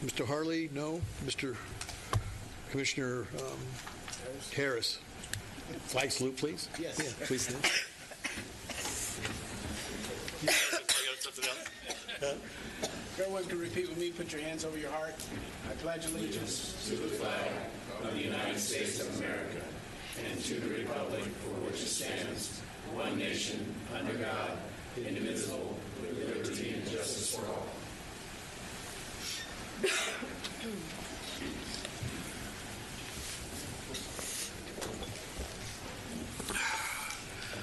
Mr. Harley, no. Mr. Commissioner Harris. Flag salute, please. Yes. Yeah, please. Everyone can repeat with me. Put your hands over your heart. I pledge allegiance to the flag of the United States of America and to the republic for which it stands, one nation, under God, indivisible, with liberty and justice for all.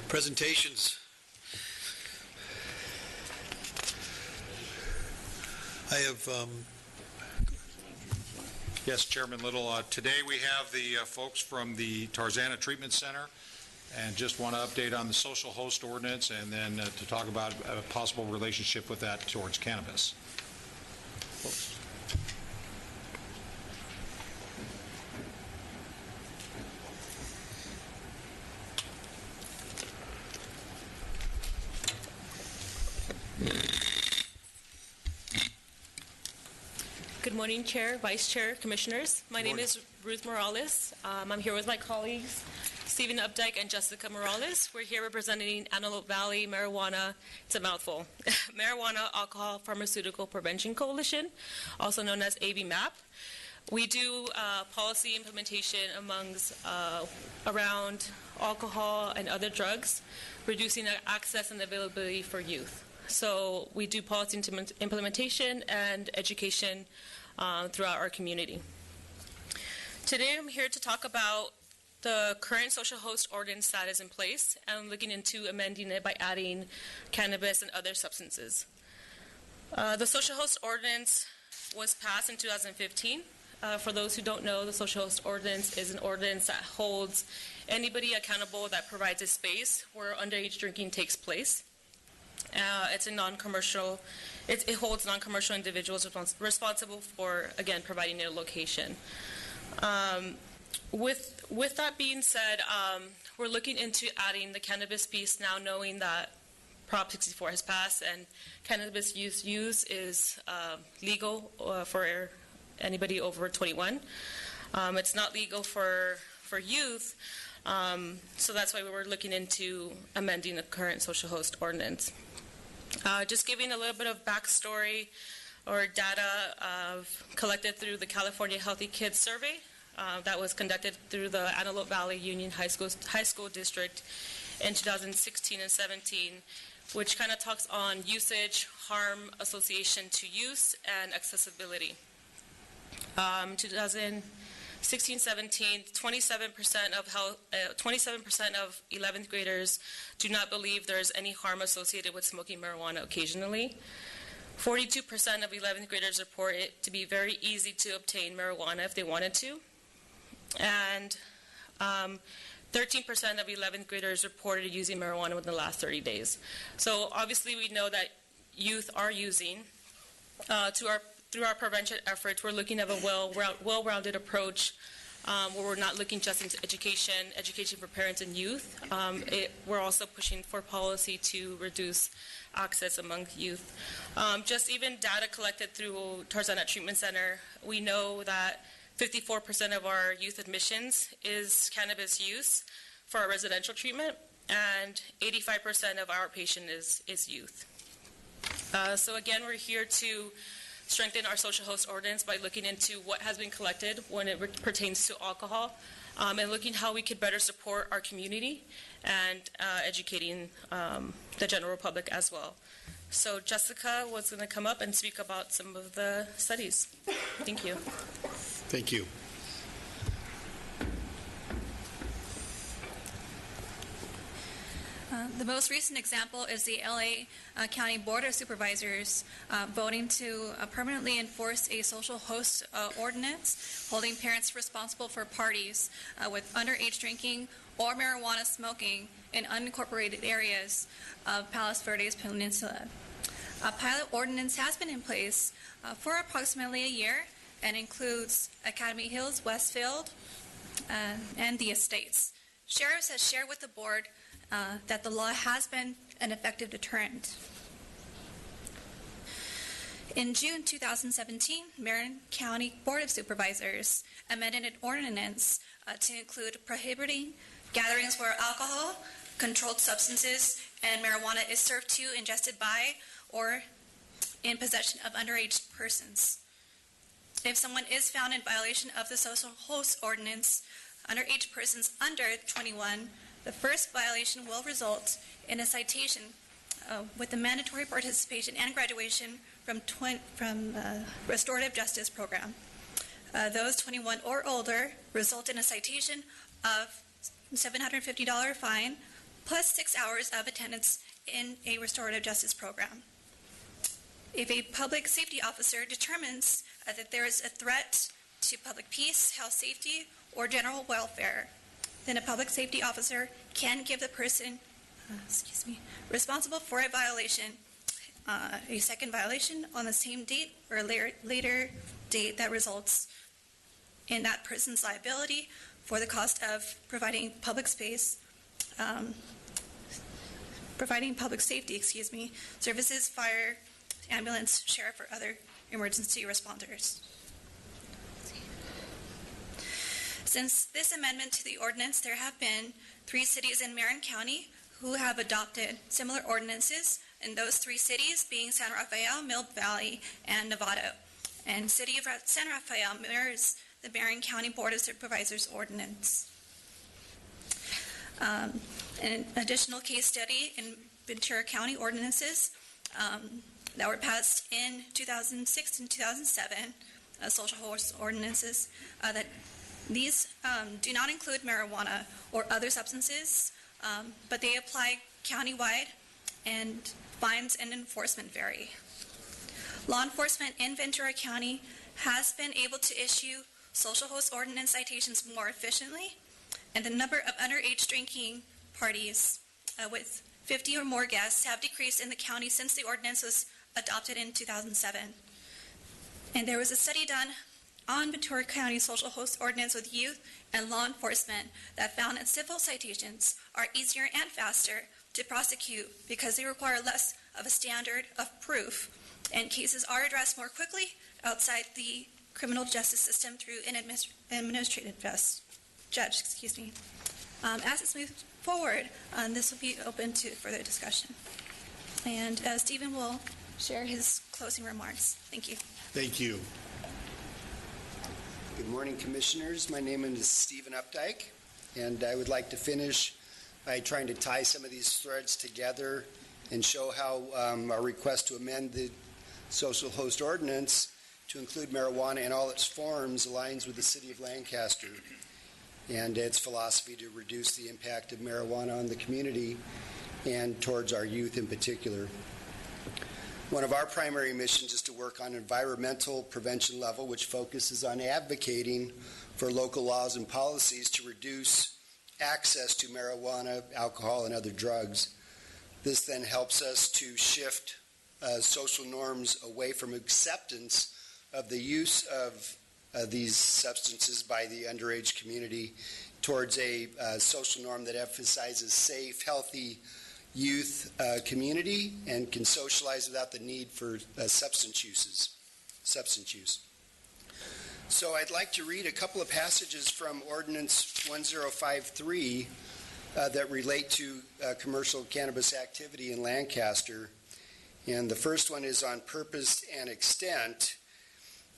Presentations. I have, Yes, Chairman Little. Today we have the folks from the Tarzana Treatment Center, and just want to update on the social host ordinance, and then to talk about a possible relationship with that towards cannabis. Folks. Good morning, Chair, Vice Chair, Commissioners. My name is Ruth Morales. I'm here with my colleagues, Stephen Updike and Jessica Morales. We're here representing Antelope Valley Marijuana, it's a mouthful, Marijuana Alcohol Pharmaceutical Prevention Coalition, also known as ABMAP. We do policy implementation around alcohol and other drugs, reducing access and availability for youth. So we do policy implementation and education throughout our community. Today I'm here to talk about the current social host ordinance that is in place and looking into amending it by adding cannabis and other substances. The social host ordinance was passed in 2015. For those who don't know, the social host ordinance is an ordinance that holds anybody accountable that provides a space where underage drinking takes place. It's a non-commercial. It holds non-commercial individuals responsible for, again, providing a location. With that being said, we're looking into adding the cannabis piece now, knowing that Prop 64 has passed and cannabis use is legal for anybody over 21. It's not legal for youth, so that's why we were looking into amending the current social host ordinance. Just giving a little bit of backstory or data collected through the California Healthy Kids Survey that was conducted through the Antelope Valley Union High School District in 2016 and 17, which kind of talks on usage, harm, association to use, and accessibility. 2016-17, 27% of 11th graders do not believe there is any harm associated with smoking marijuana occasionally. 42% of 11th graders report it to be very easy to obtain marijuana if they wanted to. And 13% of 11th graders reported using marijuana within the last 30 days. So obviously we know that youth are using. Through our prevention efforts, we're looking at a well-rounded approach where we're not looking just into education for parents and youth. We're also pushing for policy to reduce access among youth. Just even data collected through Tarzana Treatment Center, we know that 54% of our youth admissions is cannabis use for our residential treatment, and 85% of our patient is youth. So again, we're here to strengthen our social host ordinance by looking into what has been collected when it pertains to alcohol, and looking how we could better support our community and educating the general public as well. So Jessica was going to come up and speak about some of the studies. Thank you. thank you. The most recent example is the LA County Board of Supervisors voting to permanently enforce a social host ordinance holding parents responsible for parties with underage drinking or marijuana smoking in unincorporated areas of Palos Verdes Peninsula. A pilot ordinance has been in place for approximately a year and includes Academy Hills, Westfield, and the estates. Sheriffs has shared with the board that the law has been an effective deterrent. In June 2017, Marin County Board of Supervisors amended an ordinance to include prohibiting gatherings where alcohol, controlled substances, and marijuana is served to, ingested by, or in possession of underage persons. If someone is found in violation of the social host ordinance, underage persons under 21, the first violation will result in a citation with the mandatory participation and graduation from restorative justice program. Those 21 or older result in a citation of $750 fine plus 6 hours of attendance in a restorative justice program. If a public safety officer determines that there is a threat to public peace, health, safety, or general welfare, then a public safety officer can give the person responsible for a violation a second violation on the same date or a later date that results in that person's liability for the cost of providing public space, providing public safety, services, fire, ambulance, sheriff, or other emergency responders. Since this amendment to the ordinance, there have been 3 cities in Marin County who have adopted similar ordinances, and those 3 cities being San Rafael, Mill Valley, and Novato. And City of San Rafael mirrors the Marin County Board of Supervisors ordinance. An additional case study in Ventura County ordinances that were passed in 2006 and 2007, social host ordinances, that these do not include marijuana or other substances, but they apply countywide, and fines and enforcement vary. Law enforcement in Ventura County has been able to issue social host ordinance citations more efficiently, and the number of underage drinking parties with 50 or more guests have decreased in the county since the ordinance was adopted in 2007. And there was a study done on Ventura County social host ordinance with youth and law enforcement that found that civil citations are easier and faster to prosecute because they require less of a standard of proof, and cases are addressed more quickly outside the criminal justice system through an administrative judge. As it's moved forward, this will be open to further discussion. And Stephen will share his closing remarks. Thank you. Thank you. Good morning, Commissioners. My name is Stephen Updike, and I would like to finish by trying to tie some of these threads together and show how our request to amend the social host ordinance to include marijuana in all its forms aligns with the City of Lancaster and its philosophy to reduce the impact of marijuana on the community and towards our youth in particular. One of our primary missions is to work on environmental prevention level, which focuses on advocating for local laws and policies to reduce access to marijuana, alcohol, and other drugs. This then helps us to shift social norms away from acceptance of the use of these substances by the underage community towards a social norm that emphasizes safe, healthy youth community and can socialize without the need for substance use. So I'd like to read a couple of passages from Ordinance 1053 that relate to commercial cannabis activity in Lancaster. And the first one is on purpose and extent,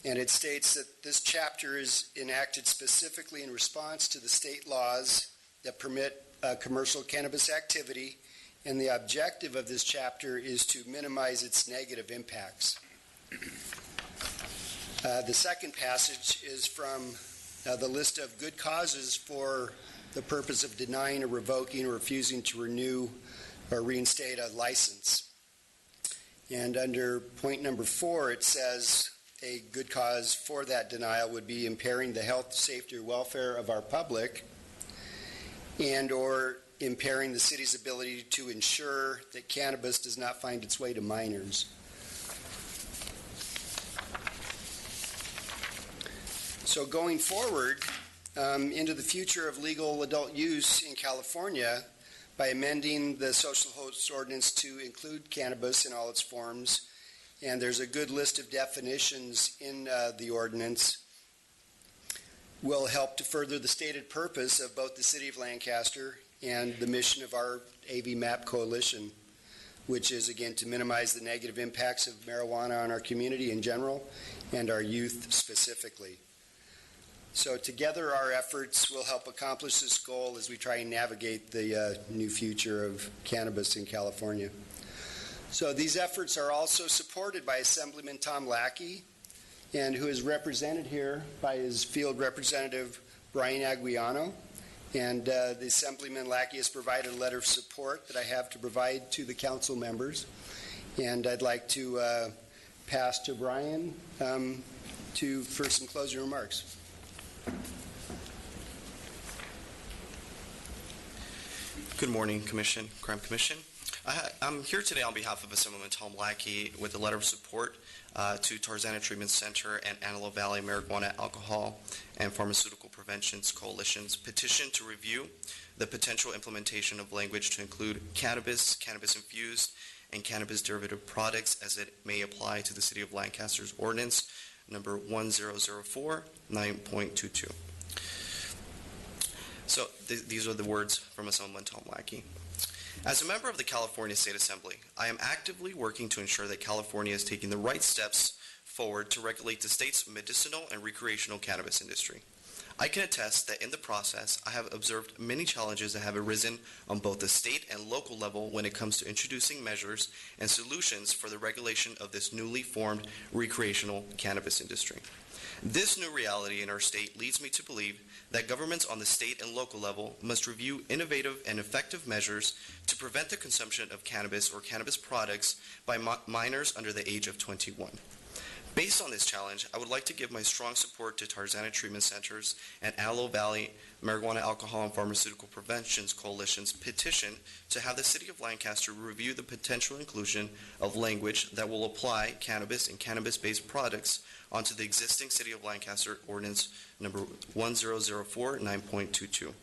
and it states that this chapter is enacted specifically in response to the state laws that permit commercial cannabis activity, and the objective of this chapter is to minimize its negative impacts. The second passage is from the list of good causes for the purpose of denying or revoking or refusing to renew or reinstate a license. And under point number 4, it says a good cause for that denial would be impairing the health, safety, or welfare of our public and or impairing the city's ability to ensure that cannabis does not find its way to minors. So going forward into the future of legal adult use in California, by amending the social host ordinance to include cannabis in all its forms, and there's a good list of definitions in the ordinance, will help to further the stated purpose of both the City of Lancaster and the mission of our AV MAP Coalition, which is, again, to minimize the negative impacts of marijuana on our community in general and our youth specifically. So together our efforts will help accomplish this goal as we try and navigate the new future of cannabis in California. So these efforts are also supported by Assemblyman Tom Lackey, and who is represented here by his field representative, Brian Aguiano. And the Assemblyman Lackey has provided a letter of support that I have to provide to the council members. And I'd like to pass to Brian for some closing remarks. Good morning, Crime Commission. I'm here today on behalf of Assemblyman Tom Lackey with a letter of support to Tarzana Treatment Center and Antelope Valley Marijuana, Alcohol, and Pharmaceutical Prevention's Coalition's petition to review the potential implementation of language to include cannabis, cannabis-infused, and cannabis derivative products as it may apply to the City of Lancaster's Ordinance number 1004, 9.22. So these are the words from Assemblyman Tom Lackey. As a member of the California State Assembly, I am actively working to ensure that California is taking the right steps forward to regulate the state's medicinal and recreational cannabis industry. I can attest that in the process, I have observed many challenges that have arisen on both the state and local level when it comes to introducing measures and solutions for the regulation of this newly formed recreational cannabis industry. This new reality in our state leads me to believe that governments on the state and local level must review innovative and effective measures to prevent the consumption of cannabis or cannabis products by minors under the age of 21. Based on this challenge, I would like to give my strong support to Tarzana Treatment Centers and Antelope Valley Marijuana, Alcohol, and Pharmaceutical Prevention's Coalition's petition to have the City of Lancaster review the potential inclusion of language that will apply cannabis and cannabis-based products onto the existing City of Lancaster Ordinance number 1004, 9.22.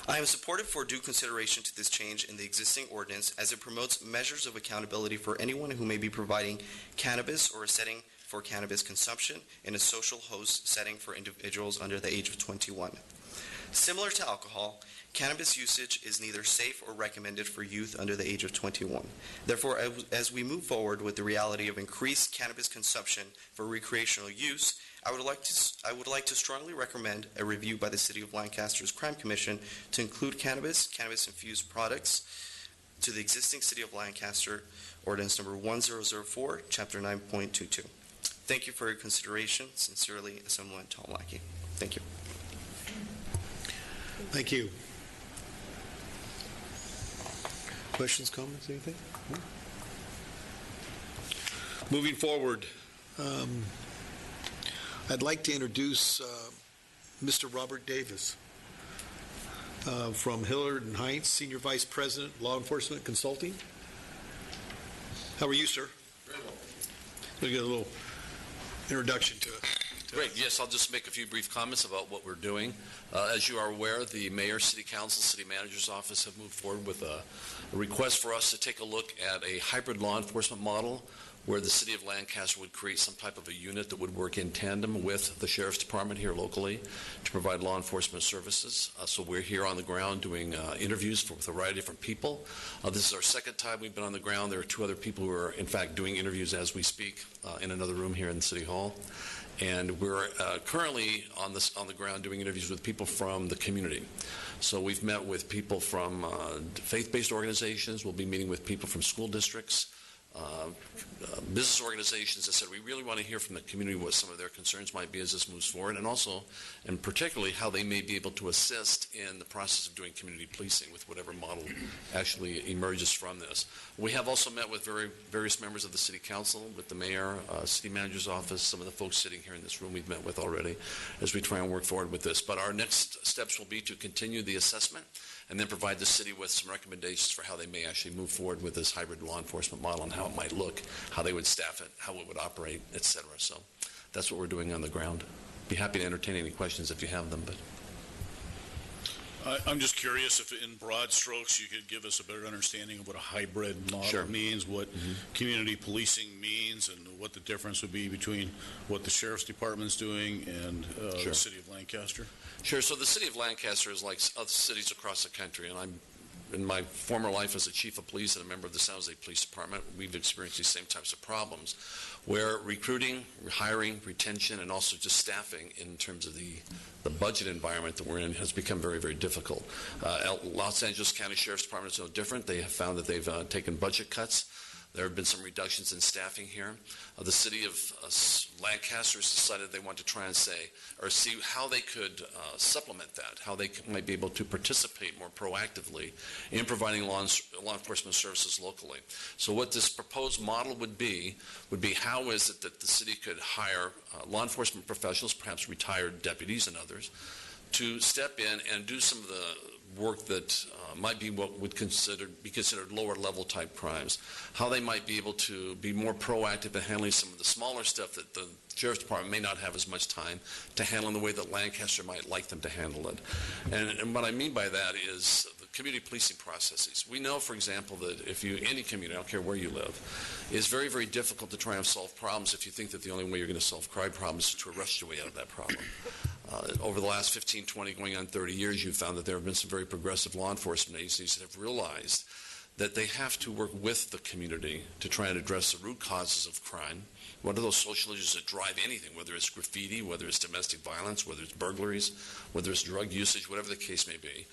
I am supportive for due consideration to this change in the existing ordinance as it promotes measures of accountability for anyone who may be providing cannabis or a setting for cannabis consumption in a social host setting for individuals under the age of 21. Similar to alcohol, cannabis usage is neither safe or recommended for youth under the age of 21. Therefore, as we move forward with the reality of increased cannabis consumption for recreational use, I would like to strongly recommend a review by the City of Lancaster's Crime Commission to include cannabis, cannabis-infused products to the existing City of Lancaster Ordinance number 1004, Chapter 9.22. Thank you for your consideration. Sincerely, Assemblyman Tom Lackey. Thank you. Thank you. Questions, comments, anything? No? Moving forward, I'd like to introduce Mr. Robert Davis from Hillard and Heinz, Senior Vice President, Law Enforcement Consulting. How are you, sir? Very well. We'll get a little introduction to it. Great. Yes, I'll just make a few brief comments about what we're doing. As you are aware, the Mayor, City Council, City Manager's Office have moved forward with a request for us to take a look at a hybrid law enforcement model where the City of Lancaster would create some type of a unit that would work in tandem with the Sheriff's Department here locally to provide law enforcement services. So we're here on the ground doing interviews with a variety of different people. This is our second time we've been on the ground. There are two other people who are, in fact, doing interviews as we speak in another room here in City Hall. And we're currently on the ground doing interviews with people from the community. So we've met with people from faith-based organizations. We'll be meeting with people from school districts, business organizations that said we really want to hear from the community what some of their concerns might be as this moves forward, and also, and particularly, how they may be able to assist in the process of doing community policing with whatever model actually emerges from this. We have also met with various members of the City Council, with the Mayor, City Manager's Office, some of the folks sitting here in this room we've met with already as we try and work forward with this. But our next steps will be to continue the assessment and then provide the city with some recommendations for how they may actually move forward with this hybrid law enforcement model and how it might look, how they would staff it, how it would operate, etc. So that's what we're doing on the ground. Be happy to entertain any questions if you have them. But I'm just curious if in broad strokes you could give us a better understanding of what a hybrid model Sure. means, what community policing means, and what the difference would be between what the Sheriff's Department's doing and Sure. the City of Lancaster. Sure. So the city of Lancaster is like other cities across the country, and I'm in my former life as a chief of police and a member of the San Jose Police Department, we've experienced these same types of problems, where recruiting, hiring, retention, and also just staffing in terms of the budget environment that we're in has become very, very difficult. Los Angeles County Sheriff's Department is no different. They have found that they've taken budget cuts. There have been some reductions in staffing here. The city of Lancaster has decided they want to try and see how they could supplement that, how they might be able to participate more proactively in providing law enforcement services locally. So what this proposed model would be how is it that the city could hire law enforcement professionals, perhaps retired deputies and others, to step in and do some of the work that might be what would be considered lower level type crimes, how they might be able to be more proactive in handling some of the smaller stuff that the Sheriff's Department may not have as much time to handle in the way that Lancaster might like them to handle it. And what I mean by that is the community policing processes. We know, for example, that if any community, I don't care where you live, is very, very difficult to try and solve problems if you think that the only way you're going to solve crime problems is to arrest your way out of that problem. Over the last 15, 20, going on 30 years, you've found that there have been some very progressive law enforcement agencies that have realized that they have to work with the community to try and address the root causes of crime. What are those social issues that drive anything, whether it's graffiti, whether it's domestic violence, whether it's burglaries, whether it's drug usage, whatever the case may be.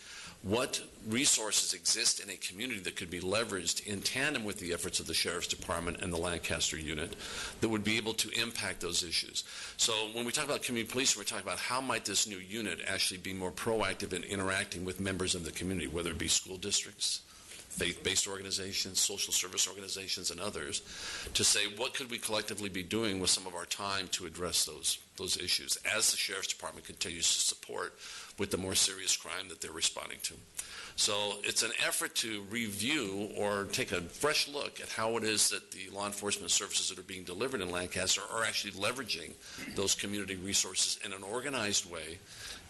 What resources exist in a community that could be leveraged in tandem with the efforts of the Sheriff's Department and the Lancaster unit that would be able to impact those issues? So when we talk about community policing, we're talking about how might this new unit actually be more proactive in interacting with members of the community, whether it be school districts, faith-based organizations, social service organizations, and others, to say what could we collectively be doing with some of our time to address those issues as the Sheriff's Department continues to support with the more serious crime that they're responding to. So it's an effort to review or take a fresh look at how it is that the law enforcement services that are being delivered in Lancaster are actually leveraging those community resources in an organized way,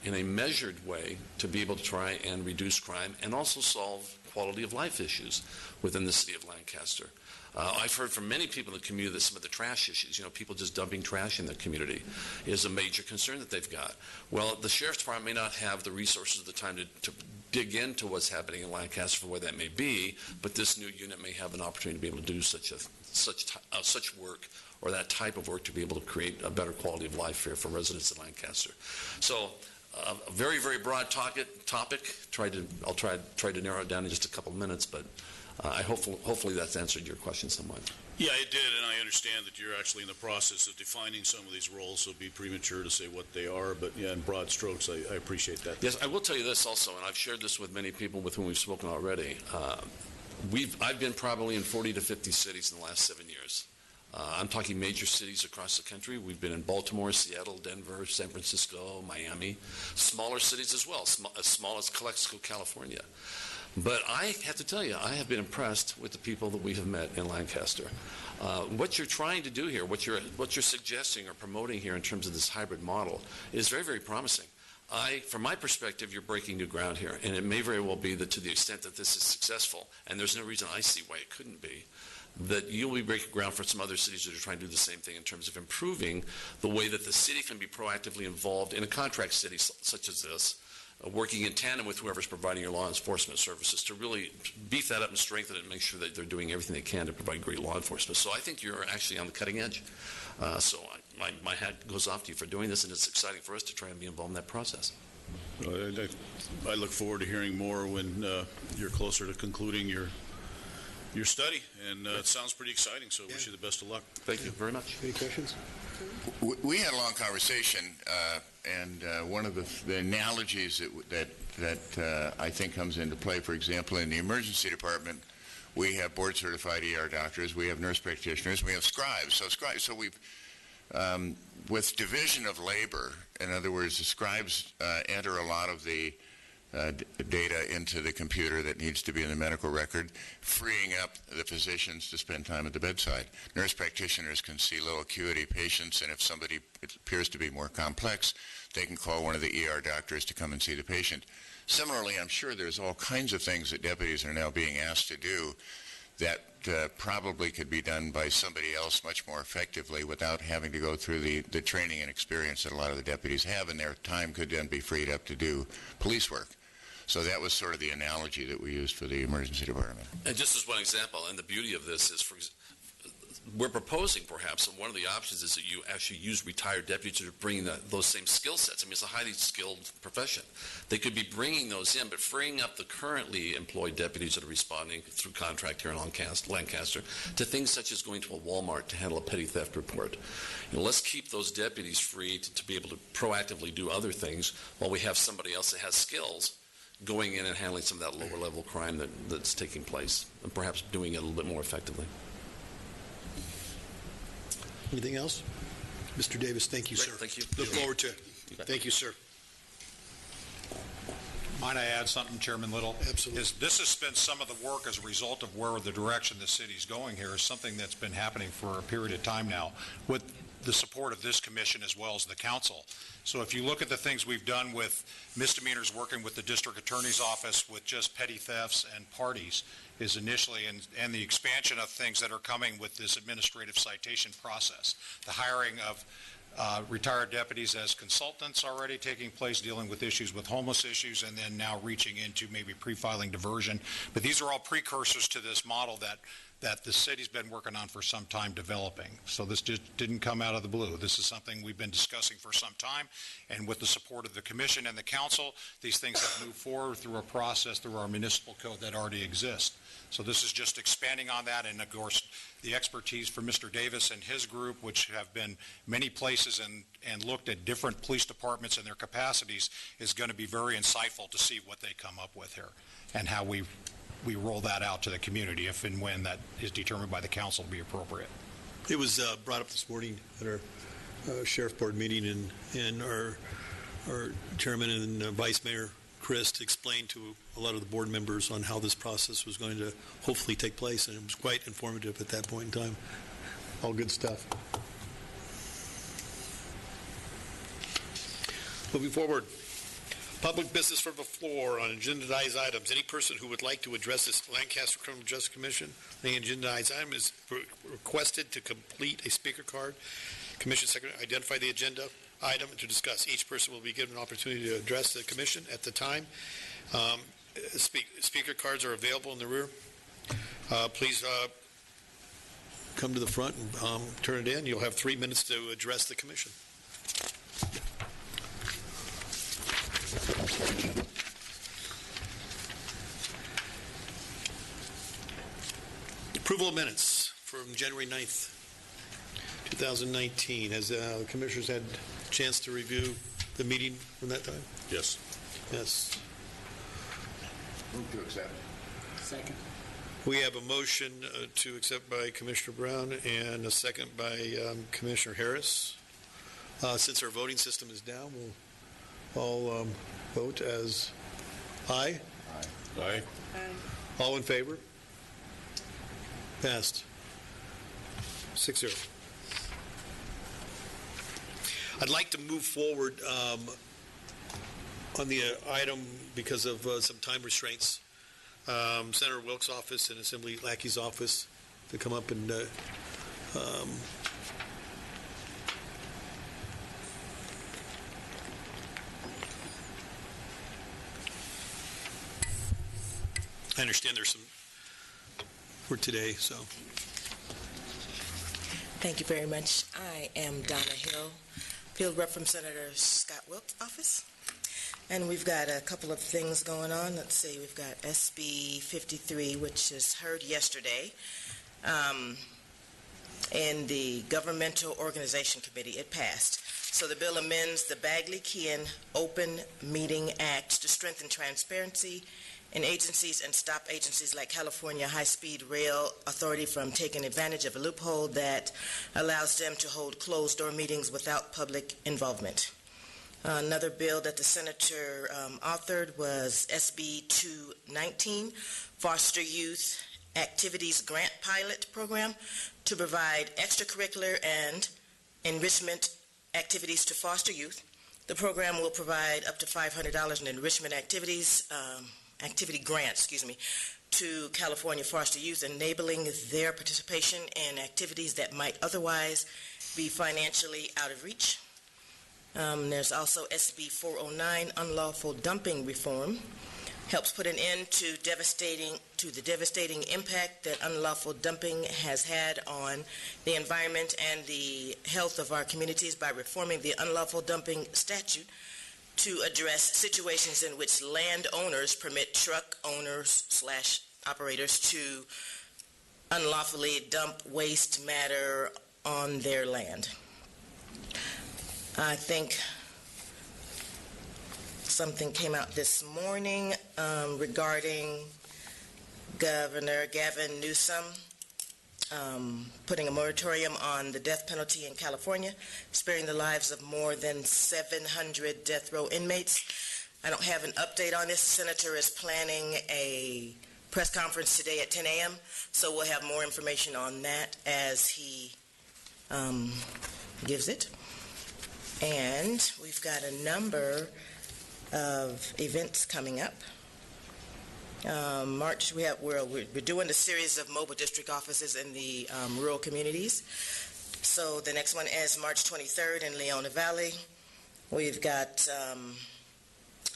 in a measured way, to be able to try and reduce crime and also solve quality of life issues within the city of Lancaster. I've heard from many people in the community that some of the trash issues, people just dumping trash in the community, is a major concern that they've got. Well, the Sheriff's Department may not have the resources at the time to dig into what's happening in Lancaster for where that may be, but this new unit may have an opportunity to be able to do such work or that type of work to be able to create a better quality of life here for residents in Lancaster. So a very, very broad topic. I'll try to narrow it down in just a couple of minutes, but hopefully that's answered your question somewhat. Yeah, it did, and I understand that you're actually in the process of defining some of these roles, so it'd be premature to say what they are, but yeah, in broad strokes, I appreciate that. Yes, I will tell you this also, and I've shared this with many people with whom we've spoken already. I've been probably in 40 to 50 cities in the last 7 years. I'm talking major cities across the country. We've been in Baltimore, Seattle, Denver, San Francisco, Miami, smaller cities as well, as small as Calexico, California. But I have to tell you, I have been impressed with the people that we have met in Lancaster. What you're trying to do here, what you're suggesting or promoting here in terms of this hybrid model is very, very promising. From my perspective, you're breaking new ground here, and it may very well be that to the extent that this is successful, and there's no reason I see why it couldn't be, that you'll be breaking ground for some other cities that are trying to do the same thing in terms of improving the way that the city can be proactively involved in a contract city such as this, working in tandem with whoever's providing your law enforcement services to really beef that up and strengthen it and make sure that they're doing everything they can to provide great law enforcement. So I think you're actually on the cutting edge. So my hat goes off to you for doing this, and it's exciting for us to try and be involved in that process. I look forward to hearing more when you're closer to concluding your study, and it sounds pretty exciting, so I wish you the best of luck. Thank you very much. Any questions? We had a long conversation, and one of the analogies that I think comes into play, for example, in the emergency department, we have board-certified ER doctors, we have nurse practitioners, we have scribes. So we've, with division of labor, in other words, the scribes enter a lot of the data into the computer that needs to be in the medical record, freeing up the physicians to spend time at the bedside. Nurse practitioners can see low acuity patients, and if somebody appears to be more complex, they can call one of the ER doctors to come and see the patient. Similarly, I'm sure there's all kinds of things that deputies are now being asked to do that probably could be done by somebody else much more effectively without having to go through the training and experience that a lot of the deputies have, and their time could then be freed up to do police work. So that was sort of the analogy that we used for the emergency department. And just as one example, and the beauty of this is, we're proposing perhaps, and one of the options is that you actually use retired deputies to bring those same skill sets. I mean, it's a highly skilled profession. They could be bringing those in, but freeing up the currently employed deputies that are responding through contract here in Lancaster to things such as going to a Walmart to handle a petty theft report. Let's keep those deputies free to be able to proactively do other things while we have somebody else that has skills going in and handling some of that lower level crime that's taking place, and perhaps doing it a little bit more effectively. Anything else? Mr. Davis, thank you, sir. Thank you. Look forward to it. Thank you, sir. Might I add something, Chairman Little? Absolutely. This has been some of the work as a result of where the direction the city's going here is something that's been happening for a period of time now with the support of this commission as well as the council. So if you look at the things we've done with misdemeanors, working with the district attorney's office with just petty thefts and parties is initially, and the expansion of things that are coming with this administrative citation process, the hiring of retired deputies as consultants already taking place, dealing with issues with homeless issues, and then now reaching into maybe pre-filing diversion. But these are all precursors to this model that the city's been working on for some time developing. So this just didn't come out of the blue. This is something we've been discussing for some time, and with the support of the commission and the council, these things have moved forward through a process through our municipal code that already exists. So this is just expanding on that, and of course, the expertise for Mr. Davis and his group, which have been many places and looked at different police departments and their capacities, is going to be very insightful to see what they come up with here and how we roll that out to the community if and when that is determined by the council to be appropriate. It was brought up this morning at our sheriff board meeting, and our chairman and vice mayor Chris explained to a lot of the board members on how this process was going to hopefully take place, and it was quite informative at that point in time. All good stuff. Moving forward, public business from the floor on agendized items. Any person who would like to address this Lancaster Criminal Justice Commission, the agendized item is requested to complete a speaker card. Commission Secretary, identify the agenda item to discuss. Each person will be given an opportunity to address the commission at the time. Speaker cards are available in the rear. Please come to the front and turn it in. You'll have 3 minutes to address the commission. Approval of minutes from January 9th, 2019. Has the commissioners had a chance to review the meeting from that time? Yes. Yes. Move to accept. Second. We have a motion to accept by Commissioner Brown and a second by Commissioner Harris. Since our voting system is down, we'll all vote as aye. Aye. Aye. All in favor? Passed. 6-0. I'd like to move forward on the item because of some time restraints. Senator Wilkes' office and Assembly Lackey's office to come up and I understand there's some for today, so. Thank you very much. I am Donna Hill, field rep from Senator Scott Wilkes' office. And we've got a couple of things going on. Let's see, we've got SB 53, which was heard yesterday in the Governmental Organization Committee. It passed. So the bill amends the Bagley-Keehan Open Meeting Act to strengthen transparency in agencies and stop agencies like California High-Speed Rail Authority from taking advantage of a loophole that allows them to hold closed-door meetings without public involvement. Another bill that the senator authored was SB 219, Foster Youth Activities Grant Pilot Program, to provide extracurricular and enrichment activities to foster youth. The program will provide up to $500 in enrichment activities, activity grants, to California foster youth, enabling their participation in activities that might otherwise be financially out of reach. There's also SB 409, unlawful dumping reform, helps put an end to the devastating impact that unlawful dumping has had on the environment and the health of our communities by reforming the unlawful dumping statute to address situations in which landowners permit truck owners/operators to unlawfully dump waste matter on their land. I think something came out this morning regarding Governor Gavin Newsom putting a moratorium on the death penalty in California, sparing the lives of more than 700 death row inmates. I don't have an update on this. The senator is planning a press conference today at 10 a.m., so we'll have more information on that as he gives it. And we've got a number of events coming up. March, we're doing a series of mobile district offices in the rural communities. So the next one is March 23rd in Leona Valley. We've got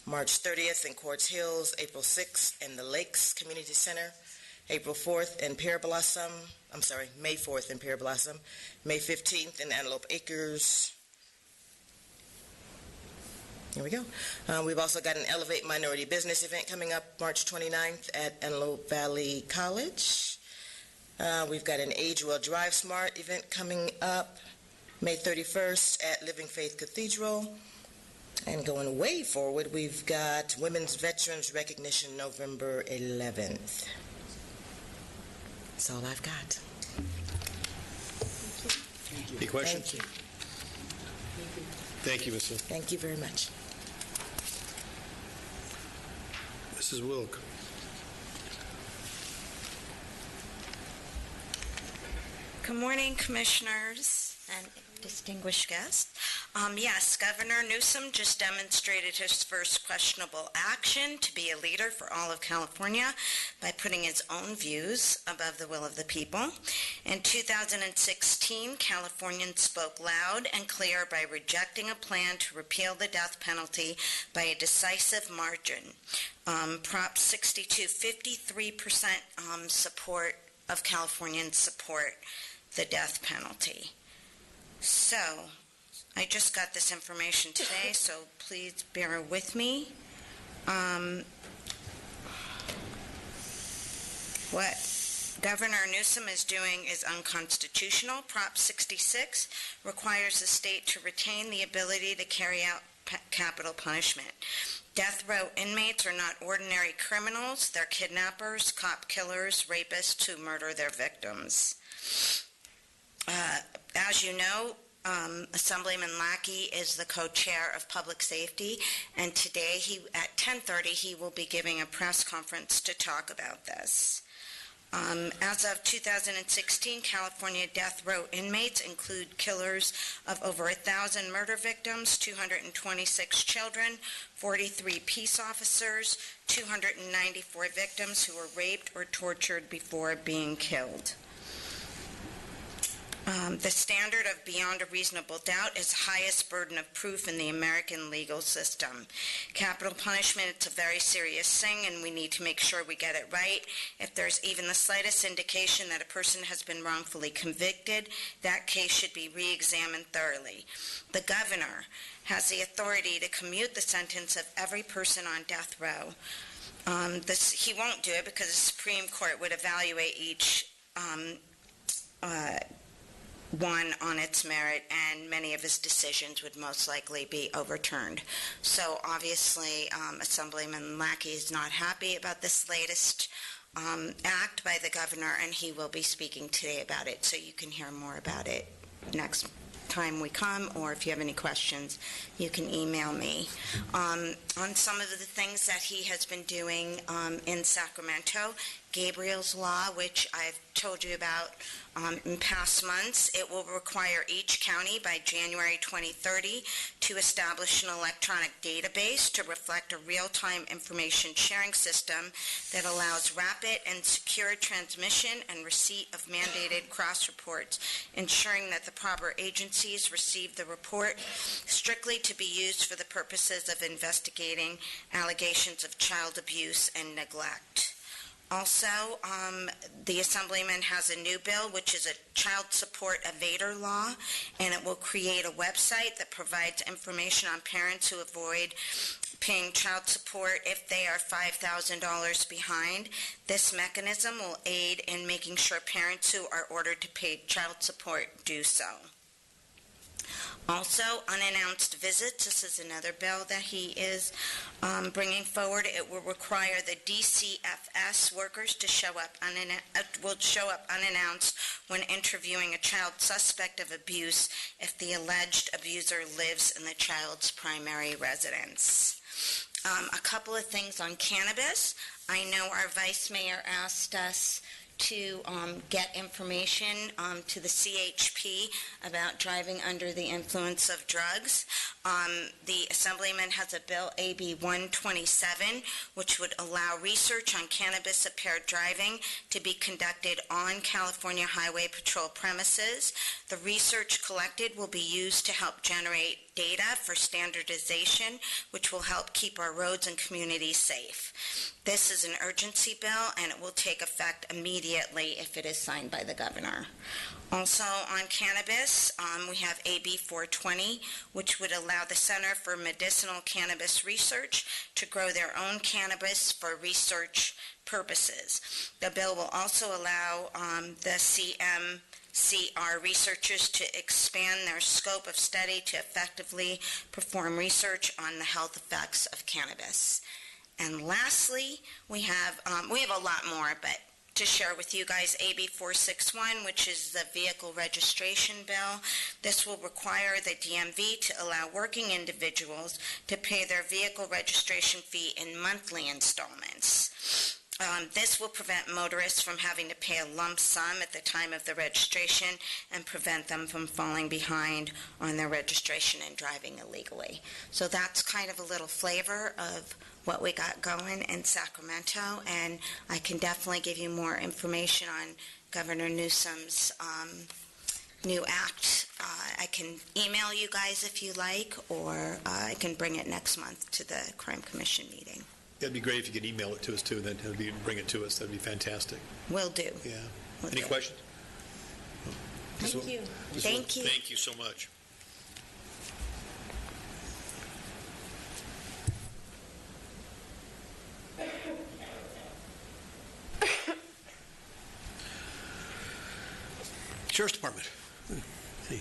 March 30th in Quartz Hills, April 6th in the Lakes Community Center, April 4th in May 4th in Pear Blossom, May 15th in Antelope Acres. Here we go. We've also got an Elevate Minority Business event coming up March 29th at Antelope Valley College. We've got an Age Well Drive Smart event coming up May 31st at Living Faith Cathedral. And going way forward, we've got Women's Veterans Recognition November 11th. That's all I've got. Any questions? Thank you. Thank you, Mr. Thank you very much. Mrs. Wilk. Good morning, commissioners and distinguished guests. Yes, Governor Newsom just demonstrated his first questionable action to be a leader for all of California by putting his own views above the will of the people. In 2016, Californians spoke loud and clear by rejecting a plan to repeal the death penalty by a decisive margin. Prop 62, 53% support of Californians support the death penalty. So, I just got this information today, so please bear with me. What Governor Newsom is doing is unconstitutional. Prop 66 requires the state to retain the ability to carry out capital punishment. Death row inmates are not ordinary criminals. They're kidnappers, cop killers, rapists who murder their victims. As you know, Assemblyman Lackey is the co-chair of Public Safety, and today at 10:30 he will be giving a press conference to talk about this. As of 2016, California death row inmates include killers of over 1,000 murder victims, 226 children, 43 peace officers, 294 victims who were raped or tortured before being killed. The standard of beyond a reasonable doubt is the highest burden of proof in the American legal system. Capital punishment, it's a very serious thing, and we need to make sure we get it right. If there's even the slightest indication that a person has been wrongfully convicted, that case should be re-examined thoroughly. The governor has the authority to commute the sentence of every person on death row. He won't do it because the Supreme Court would evaluate each one on its merit, and many of his decisions would most likely be overturned. So obviously, Assemblyman Lackey is not happy about this latest act by the governor, and he will be speaking today about it, so you can hear more about it next time we come, or if you have any questions, you can email me. On some of the things that he has been doing in Sacramento, Gabriel's Law, which I've told you about in past months, it will require each county by January 2030 to establish an electronic database to reflect a real-time information sharing system that allows rapid and secure transmission and receipt of mandated cross-reports, ensuring that the proper agencies receive the report strictly to be used for the purposes of investigating allegations of child abuse and neglect. Also, the Assemblyman has a new bill, which is a child support evader law, and it will create a website that provides information on parents who avoid paying child support if they are $5,000 behind. This mechanism will aid in making sure parents who are ordered to pay child support do so. Also, unannounced visits. This is another bill that he is bringing forward. It will require the DCFS workers to show up unannounced when interviewing a child suspect of abuse if the alleged abuser lives in the child's primary residence. A couple of things on cannabis. I know our Vice Mayor asked us to get information to the CHP about driving under the influence of drugs. The Assemblyman has a bill, AB 127, which would allow research on cannabis-impaired driving to be conducted on California Highway Patrol premises. The research collected will be used to help generate data for standardization, which will help keep our roads and communities safe. This is an urgency bill, and it will take effect immediately if it is signed by the governor. Also on cannabis, we have AB 420, which would allow the Center for Medicinal Cannabis Research to grow their own cannabis for research purposes. The bill will also allow the CMCR researchers to expand their scope of study to effectively perform research on the health effects of cannabis. And lastly, we have a lot more, but to share with you guys, AB 461, which is the vehicle registration bill. This will require the DMV to allow working individuals to pay their vehicle registration fee in monthly installments. This will prevent motorists from having to pay a lump sum at the time of the registration and prevent them from falling behind on their registration and driving illegally. So that's kind of a little flavor of what we got going in Sacramento, and I can definitely give you more information on Governor Newsom's new act. I can email you guys if you like, or I can bring it next month to the Crime Commission meeting. It'd be great if you could email it to us too, then bring it to us. That'd be fantastic. Will do. Yeah. Will Any do. questions? Thank you. Thank you. Thank you so much. Sheriff's Department. Hey.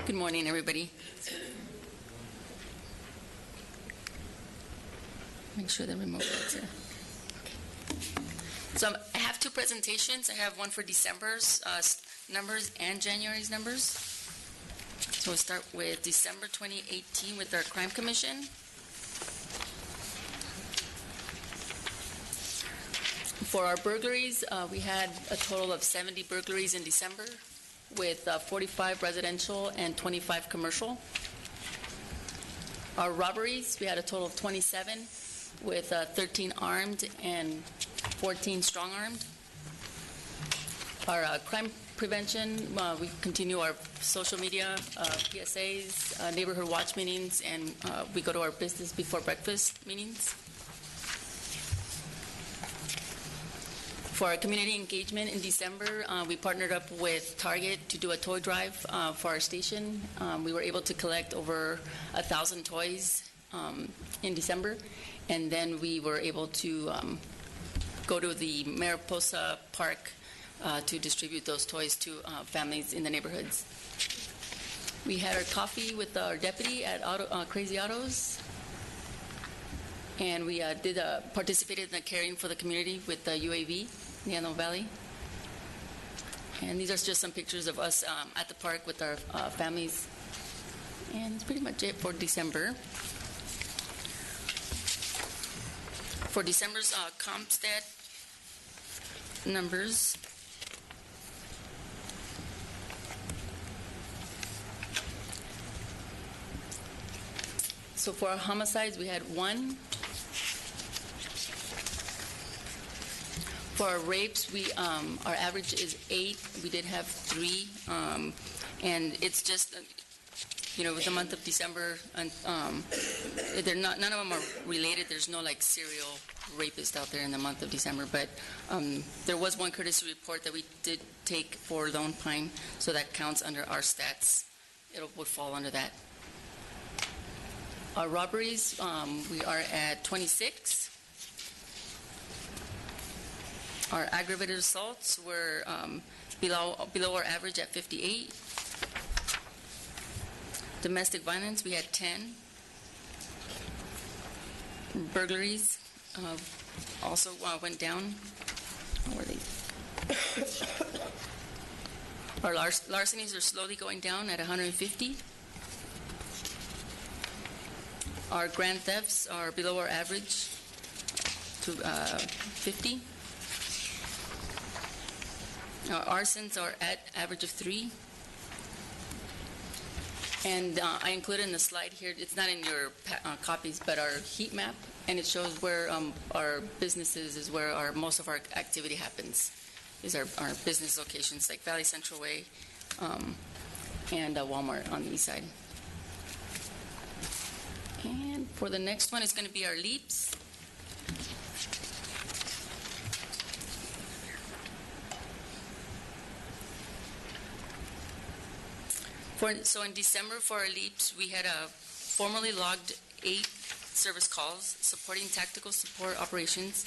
Good morning, everybody. Make sure the remote is here. So I have two presentations. I have one for December's numbers and January's numbers. So we'll start with December 2018 with our Crime Commission. For our burglaries, we had a total of 70 burglaries in December, with 45 residential and 25 commercial. Our robberies, we had a total of 27, with 13 armed and 14 strong-armed. Our crime prevention, we continue our social media, PSAs, neighborhood watch meetings, and we go to our business before breakfast meetings. For our community engagement in December, we partnered up with Target to do a toy drive for our station. We were able to collect over 1,000 toys in December, and then we were able to go to the Mariposa Park to distribute those toys to families in the neighborhoods. We had our coffee with our deputy at Crazy Autos, and we participated in the Caring for the Community with the UAV in the Antelope Valley. And these are just some pictures of us at the park with our families. And that's pretty much it for December. For December's CompStat numbers, so for our homicides, we had 1. For our rapes, our average is 8. We did have 3, and it's just, with the month of December, and none of them are related. There's no like serial rapist out there in the month of December, but there was one courtesy report that we did take for Lone Pine, so that counts under our stats. It would fall under that. Our robberies, we are at 26. Our aggravated assaults were below our average at 58. Domestic violence, we had 10. Burglaries also went down. How were they? Our larcenies are slowly going down at 150. Our grand thefts are below our average to 50. Our arsons are at average of 3. And I included in the slide here, it's not in your copies, but our heat map, and it shows where our businesses is where most of our activity happens. These are our business locations like Valley Central Way and Walmart on the east side. And for the next one, it's going to be our leaps. So in December for our leaps, we had formally logged 8 service calls supporting tactical support operations.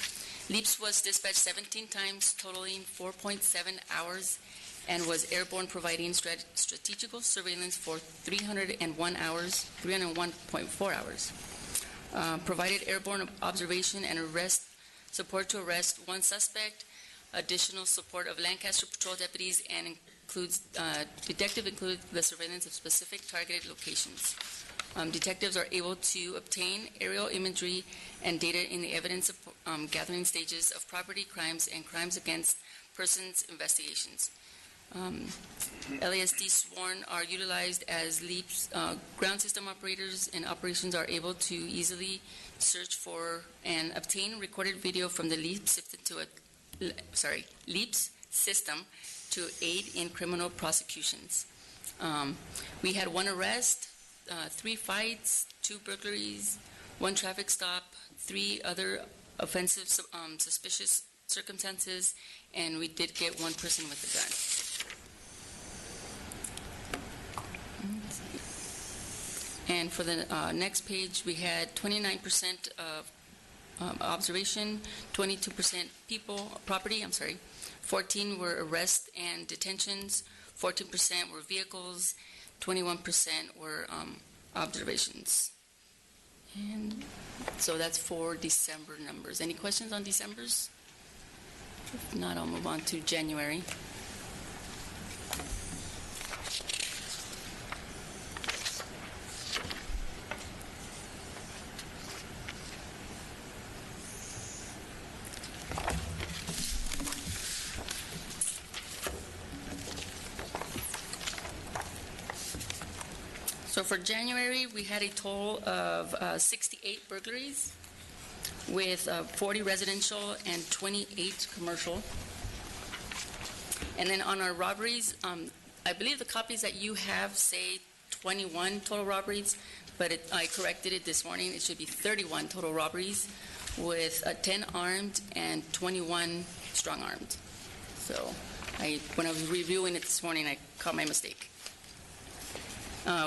Leaps was dispatched 17 times, totaling 4.7 hours, and was airborne, providing strategical surveillance for 301.4 hours. Provided airborne observation and arrest support to arrest 1 suspect, additional support of Lancaster patrol deputies, and detective includes the surveillance of specific targeted locations. Detectives are able to obtain aerial imagery and data in the evidence of gathering stages of property crimes and crimes against persons investigations. LASD sworn are utilized as LEAPs. Ground system operators and operations are able to easily search for and obtain recorded video from the LEAPs system to aid in criminal prosecutions. We had 1 arrest, 3 fights, 2 burglaries, 1 traffic stop, 3 other offensive suspicious circumstances, and we did get 1 person with a gun. And for the next page, we had 29% of observation, 22% property, 14 were arrests and detentions, 14% were vehicles, 21% were observations. And so that's for December numbers. Any questions on December's? If not, I'll move on to January. So for January, we had a total of 68 burglaries with 40 residential and 28 commercial. And then on our robberies, I believe the copies that you have say 21 total robberies, but I corrected it this morning. It should be 31 total robberies with 10 armed and 21 strong-armed. So when I was reviewing it this morning, I caught my mistake.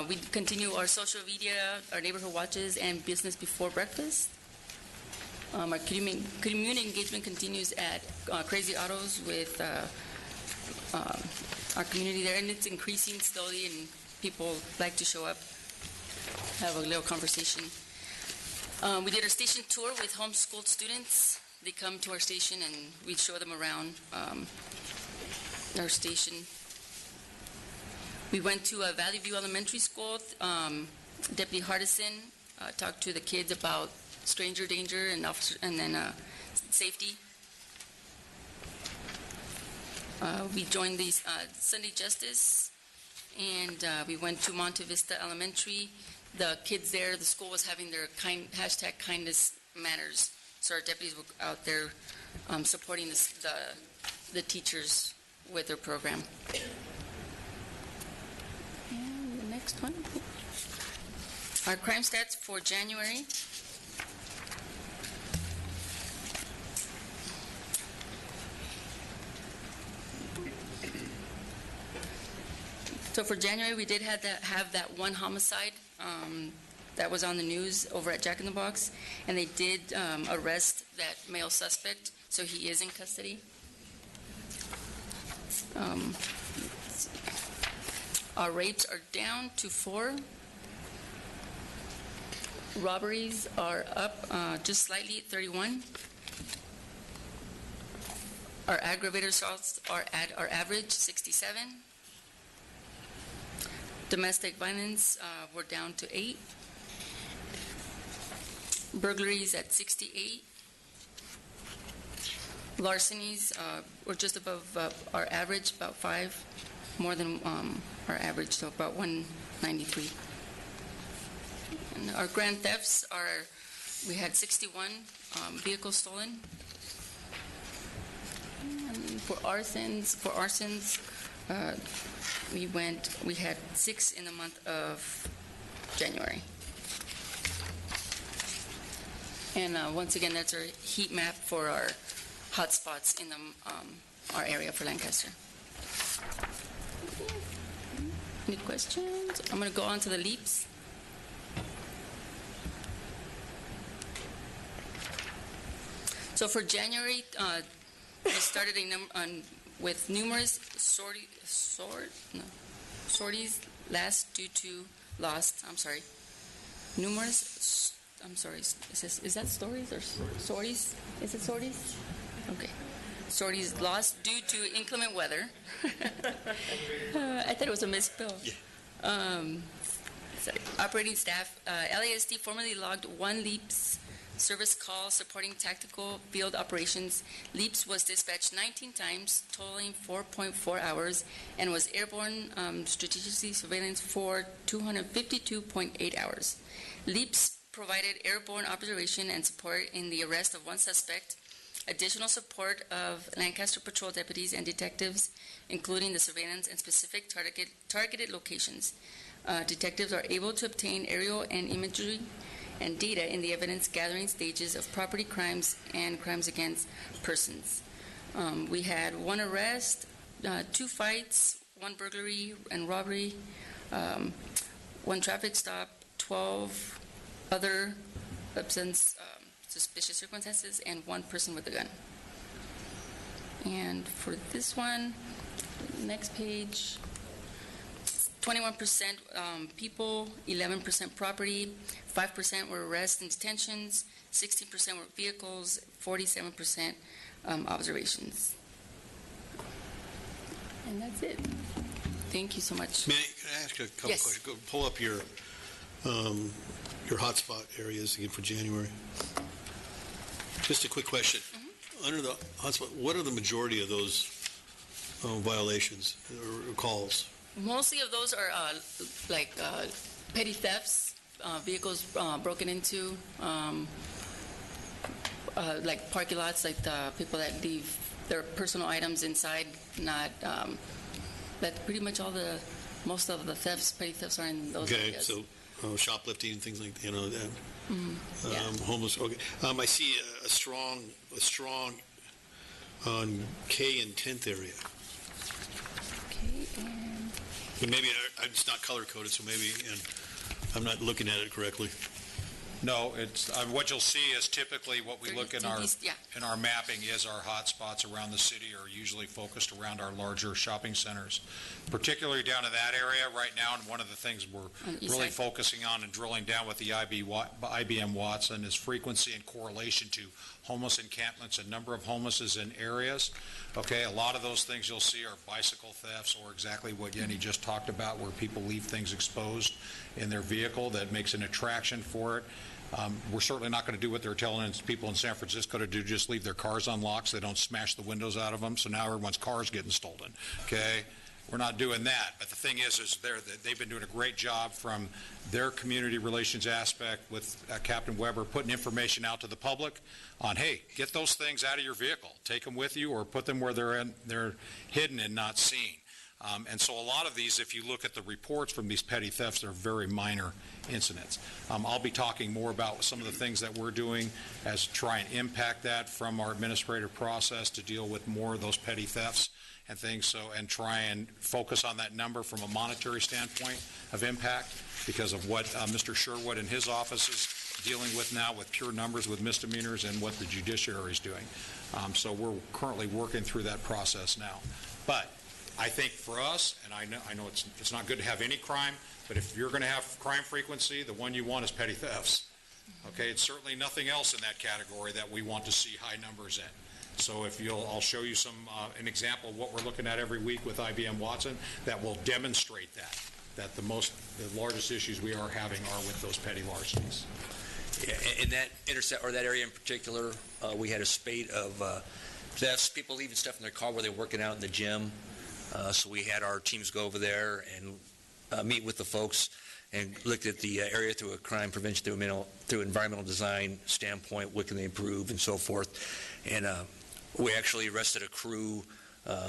We continue our social media, our neighborhood watches, and business before breakfast. Our community engagement continues at Crazy Autos with our community there, and it's increasing slowly, and people like to show up, have a little conversation. We did a station tour with homeschooled students. They come to our station, and we show them around our station. We went to Valley View Elementary School. Deputy Hardison talked to the kids about stranger danger and safety. We joined the Sunday Justice, and we went to Monte Vista Elementary. The kids there, the school was having their hashtag kindness matters. So our deputies were out there supporting the teachers with their program. And the next one. Our crime stats for January. So for January, we did have that one homicide that was on the news over at Jack in the Box, and they did arrest that male suspect, so he is in custody. Our rapes are down to 4. Robberies are up just slightly at 31. Our aggravated assaults are at our average, 67. Domestic violence, we're down to 8. Burglaries at 68. Larcenies, we're just above our average, about 5, more than our average, so about 193. And our grand thefts are, we had 61 vehicles stolen. And for arsons, we had 6 in the month of January. And once again, that's our heat map for our hotspots in our area for Lancaster. Any questions? I'm going to go on to the leaps. So for January, we started with numerous sorties Is that stories or sorties? Is it sorties? Okay. Sorties lost due to inclement weather. I thought it was a misspell. Yeah. Sorry. Operating staff. LASD formerly logged 1 LEAPS service call supporting tactical field operations. LEAPS was dispatched 19 times, totaling 4.4 hours, and was airborne strategically surveillance for 252.8 hours. LEAPS provided airborne observation and support in the arrest of 1 suspect, additional support of Lancaster patrol deputies and detectives, including the surveillance and specific targeted locations. Detectives are able to obtain aerial and imagery and data in the evidence-gathering stages of property crimes and crimes against persons. We had 1 arrest, 2 fights, 1 burglary and robbery, 1 traffic stop, 12 other suspicious circumstances, and 1 person with a gun. And for this one, next page, 21% people, 11% property, 5% were arrests and detentions, 16% were vehicles, 47% observations. And that's it. Thank you so much. Can I ask you a couple questions? Go pull up your hotspot areas again for January. Just a quick question. Mm-hmm. Under the hotspot, what are the majority of those violations or calls? Mostly of those are petty thefts, vehicles broken into, like parking lots, like the people that leave their personal items inside. That's pretty much most of the thefts, petty thefts are in those areas. Okay, so shoplifting and things like that. Mm-hmm. Yeah. Homeless. Okay, I see a strong on K and 10th area. Okay, and Maybe it's not color coded, so maybe I'm not looking at it correctly. No, it's, what you'll see is typically what we look in our mapping is our hot spots around the city are usually focused around our larger shopping centers, particularly down in that area right now. And one of the things we're really focusing on and drilling down with the IBM Watson is frequency and correlation to homeless encampments and number of homelesses in areas. Okay, a lot of those things you'll see are bicycle thefts or exactly what Yenny just talked about, where people leave things exposed in their vehicle that makes an attraction for it. We're certainly not going to do what they're telling people in San Francisco to do, just leave their cars unlocked so they don't smash the windows out of them, so now everyone's car's getting stolen, okay? We're not doing that, but the thing is they've been doing a great job from their community relations aspect with Captain Weber, putting information out to the public on, hey, get those things out of your vehicle, take them with you, or put them where they're hidden and not seen. And so a lot of these, if you look at the reports from these petty thefts, they're very minor incidents. I'll be talking more about some of the things that we're doing as to try and impact that from our administrative process to deal with more of those petty thefts and things, so, and try and focus on that number from a monetary standpoint of impact because of what Mr. Sherwood and his office is dealing with now with pure numbers with misdemeanors and what the judiciary is doing. So we're currently working through that process now. But I think for us, and I know it's not good to have any crime, but if you're going to have crime frequency, the one you want is petty thefts. Okay, it's certainly nothing else in that category that we want to see high numbers in. So if I'll show you an example of what we're looking at every week with IBM Watson that will demonstrate that the largest issues we are having are with those petty larcenies. Yeah, in that that area in particular, we had a spate of thefts, people leaving stuff in their car while they were working out in the gym. So we had our teams go over there and meet with the folks and looked at the area through a crime prevention, through environmental design standpoint, what can they improve and so forth. And we actually arrested a crew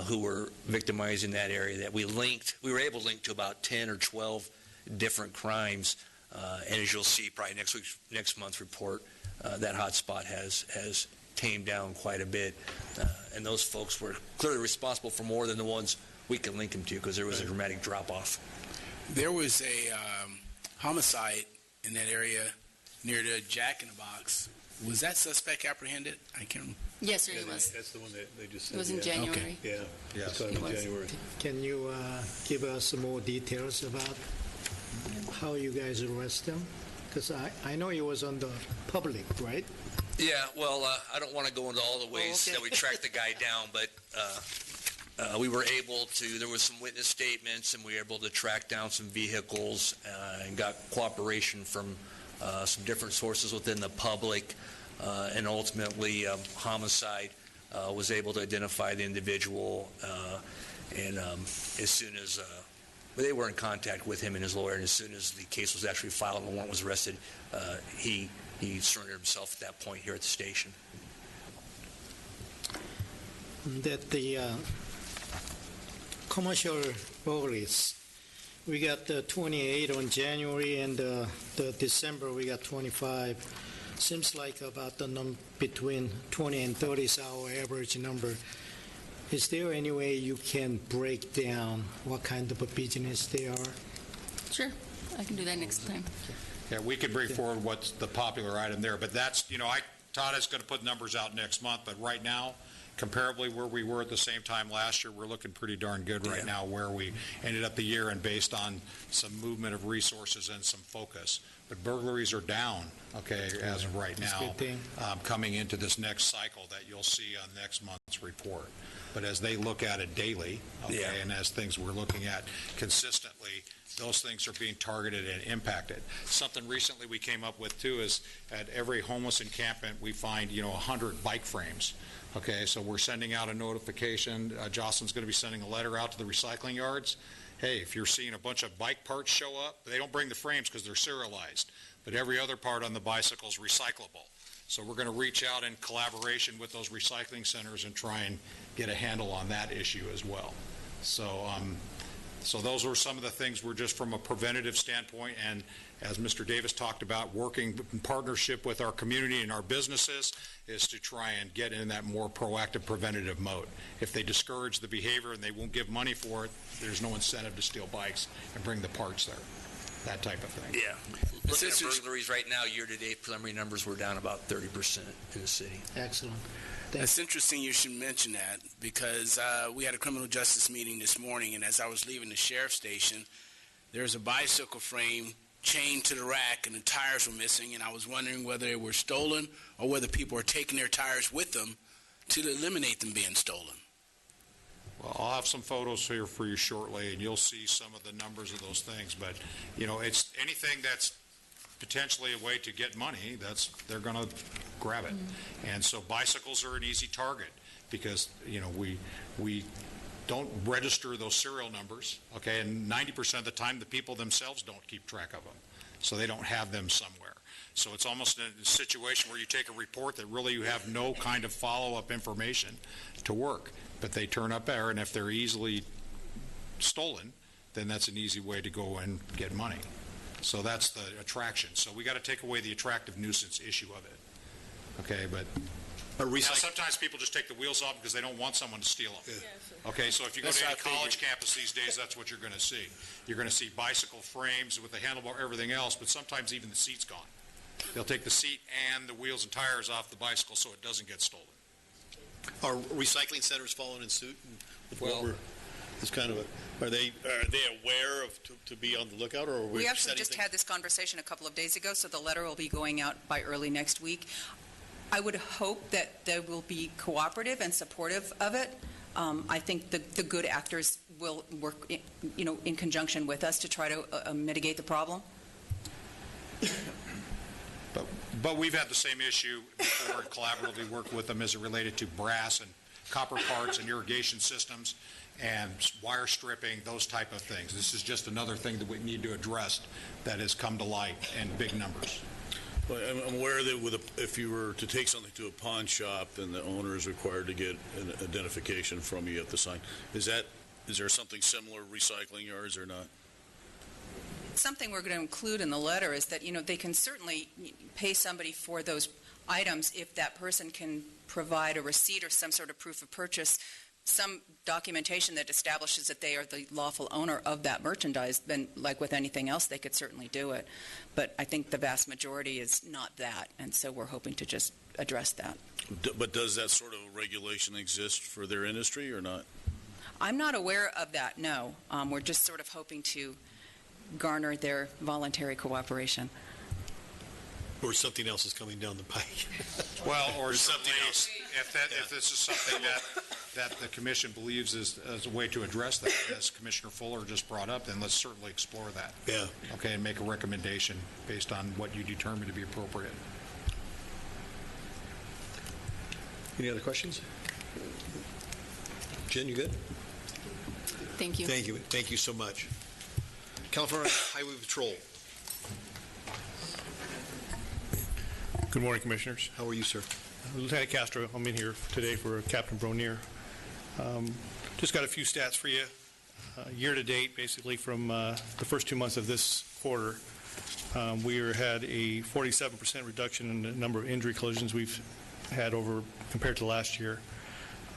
who were victimizing that area that we were able to link to about 10 or 12 different crimes. And as you'll see probably next month's report, that hot spot has tamed down quite a bit. And those folks were clearly responsible for more than the ones we can link them to because there was a dramatic drop-off. There was a homicide in that area near the Jack in the Box. Was that suspect apprehended? I can't remember. Yes, sir, it was. That's the one that they just said. It was in January. Okay. Yeah. Yes. It was. January. Can you give us some more details about how you guys arrest them? Because I know it was on the public, right? Yeah, well, I don't want to go into all the ways that we tracked the guy down, but we were able to, there was some witness statements, and we were able to track down some vehicles and got cooperation from some different sources within the public, and ultimately homicide was able to identify the individual, and as soon as they were in contact with him and his lawyer, and as soon as the case was actually filed and the warrant was arrested, he surrendered himself at that point here at the station. That the commercial burglaries, we got 28 on January, and the December we got 25. Seems like about between 20 and 30 is our average number. Is there any way you can break down what kind of a business they are? Sure, I can do that next time. Yeah, we could bring forward what's the popular item there, but that's, Todd is going to put numbers out next month, but right now, comparably where we were at the same time last year, we're looking pretty darn good right now where we ended up the year and based on some movement of resources and some focus. But burglaries are down, okay, as of right now, coming into this next cycle that you'll see on next month's report. But as they look at it daily, okay, and as things we're looking at consistently, those things are being targeted and impacted. Something recently we came up with, too, is at every homeless encampment, we find, 100 bike frames. Okay, so we're sending out a notification. Jocelyn's going to be sending a letter out to the recycling yards. Hey, if you're seeing a bunch of bike parts show up, they don't bring the frames because they're serialized, but every other part on the bicycle is recyclable. So we're going to reach out in collaboration with those recycling centers and try and get a handle on that issue as well. So those were some of the things we're just from a preventative standpoint, and as Mr. Davis talked about, working in partnership with our community and our businesses is to try and get in that more proactive preventative mode. If they discourage the behavior and they won't give money for it, there's no incentive to steal bikes and bring the parts there. that type of thing. Yeah. Looking at burglaries right now, year-to-date preliminary numbers were down about 30% in the city. Excellent. It's interesting you should mention that because we had a criminal justice meeting this morning, and as I was leaving the sheriff's station, there's a bicycle frame chained to the rack, and the tires were missing, and I was wondering whether they were stolen or whether people are taking their tires with them to eliminate them being stolen. Well, I'll have some photos here for you shortly, and you'll see some of the numbers of those things. But, it's anything that's potentially a way to get money, they're going to grab it. And so bicycles are an easy target because, we don't register those serial numbers, okay? And 90% of the time, the people themselves don't keep track of them, so they don't have them somewhere. So it's almost a situation where you take a report that really you have no kind of follow-up information to work, but they turn up there, and if they're easily stolen, then that's an easy way to go and get money. So that's the attraction. So we got to take away the attractive nuisance issue of it. Okay, but now sometimes people just take the wheels off because they don't want someone to steal them. Yeah. Okay, so if you go to any college campus these days, that's what you're going to see. You're going to see bicycle frames with the handlebar, everything else, but sometimes even the seat's gone. They'll take the seat and the wheels and tires off the bicycle so it doesn't get stolen. Are recycling centers following in suit? It's kind of are they aware of to be on the lookout, or are we actually just had this conversation a couple of days ago, so the letter will be going out by early next week. I would hope that they will be cooperative and supportive of it. I think the good actors will work, in conjunction with us to try to mitigate the problem. But we've had the same issue before and collaboratively worked with them as it related to brass and copper parts and irrigation systems and wire stripping, those type of things. This is just another thing that we need to address that has come to light in big numbers. Well, I'm aware that if you were to take something to a pawn shop, then the owner is required to get an identification from you at the sign. Is there something similar recycling yards or not? Something we're going to include in the letter is that, they can certainly pay somebody for those items if that person can provide a receipt or some sort of proof of purchase, some documentation that establishes that they are the lawful owner of that merchandise. Then, like with anything else, they could certainly do it. But I think the vast majority is not that, and so we're hoping to just address that. But does that sort of regulation exist for their industry or not? I'm not aware of that, no. We're just sort of hoping to garner their voluntary cooperation. Or something else is coming down the pike. Well, or something else. If this is something that the commission believes is a way to address that, as Commissioner Fuller just brought up, then let's certainly explore that. Yeah. Okay, and make a recommendation based on what you determine to be appropriate. Any other questions? Jen, you good? Thank you. Thank you. Thank you so much. California Highway Patrol. Good morning, Commissioners. How are you, sir? Lieutenant Castro, I'm in here today for Captain Bronier. Just got a few stats for you. Year to date, basically from the first 2 months of this quarter, we had a 47% reduction in the number of injury collisions we've had compared to last year,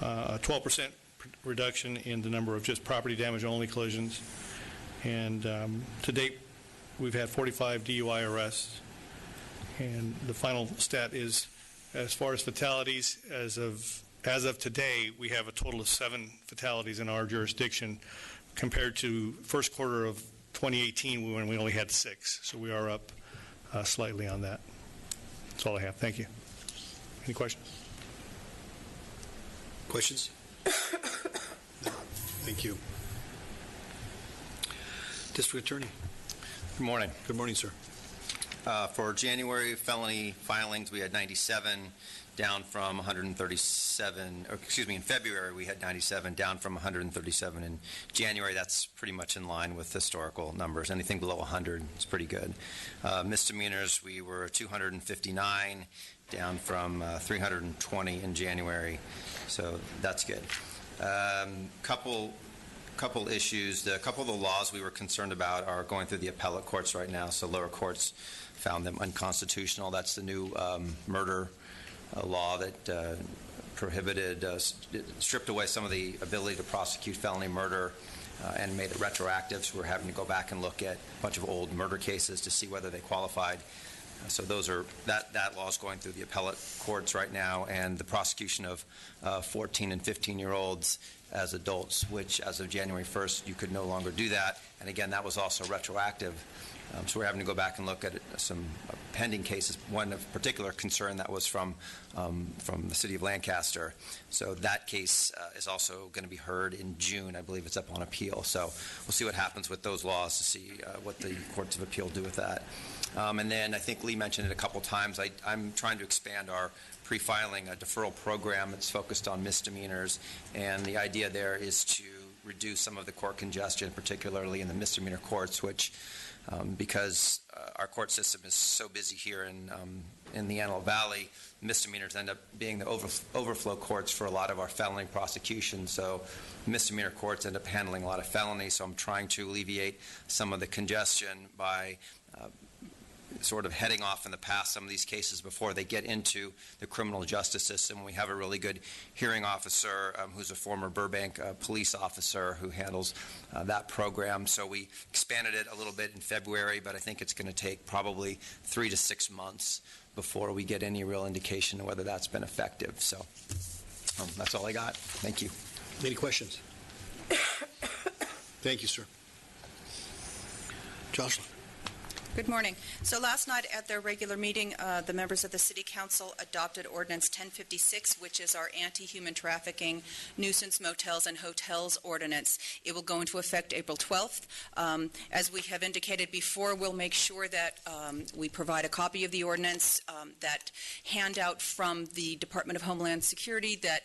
a 12% reduction in the number of just property damage only collisions, and to date, we've had 45 DUI arrests. And the final stat is, as far as fatalities, as of today, we have a total of 7 fatalities in our jurisdiction, compared to first quarter of 2018 when we only had 6. So we are up slightly on that. That's all I have. Thank you. Any questions? Questions? No. Thank you. District Attorney. Good morning. Good morning, sir. For January felony filings, we had 97, down from 137, or excuse me, in February we had 97, down from 137 in January. That's pretty much in line with historical numbers. Anything below 100 is pretty good. Misdemeanors, we were 259, down from 320 in January, so that's good. Couple issues. A couple of the laws we were concerned about are going through the appellate courts right now, so lower courts found them unconstitutional. That's the new murder law that prohibited, stripped away some of the ability to prosecute felony murder and made it retroactive, so we're having to go back and look at a bunch of old murder cases to see whether they qualified. So that law is going through the appellate courts right now, and the prosecution of 14 and 15-year-olds as adults, which as of January 1st, you could no longer do that. And again, that was also retroactive. So we're having to go back and look at some pending cases. One of particular concern that was from the city of Lancaster. So that case is also going to be heard in June. I believe it's up on appeal. So we'll see what happens with those laws to see what the courts of appeal do with that. And then I think Lee mentioned it a couple times. I'm trying to expand our pre-filing deferral program. It's focused on misdemeanors, and the idea there is to reduce some of the court congestion, particularly in the misdemeanor courts, which because our court system is so busy here in the Antelope Valley, misdemeanors end up being the overflow courts for a lot of our felony prosecutions. So misdemeanor courts end up handling a lot of felonies. So I'm trying to alleviate some of the congestion by sort of heading off in the past some of these cases before they get into the criminal justice system. We have a really good hearing officer who's a former Burbank police officer who handles that program. So we expanded it a little bit in February, but I think it's going to take probably 3 to 6 months before we get any real indication of whether that's been effective. So that's all I got. Thank you. Any questions? Thank you, sir. Jocelyn. Good morning. So last night at their regular meeting, the members of the City Council adopted Ordinance 1056, which is our anti-human trafficking nuisance motels and hotels ordinance. It will go into effect April 12th. As we have indicated before, we'll make sure that we provide a copy of the ordinance, that handout from the Department of Homeland Security that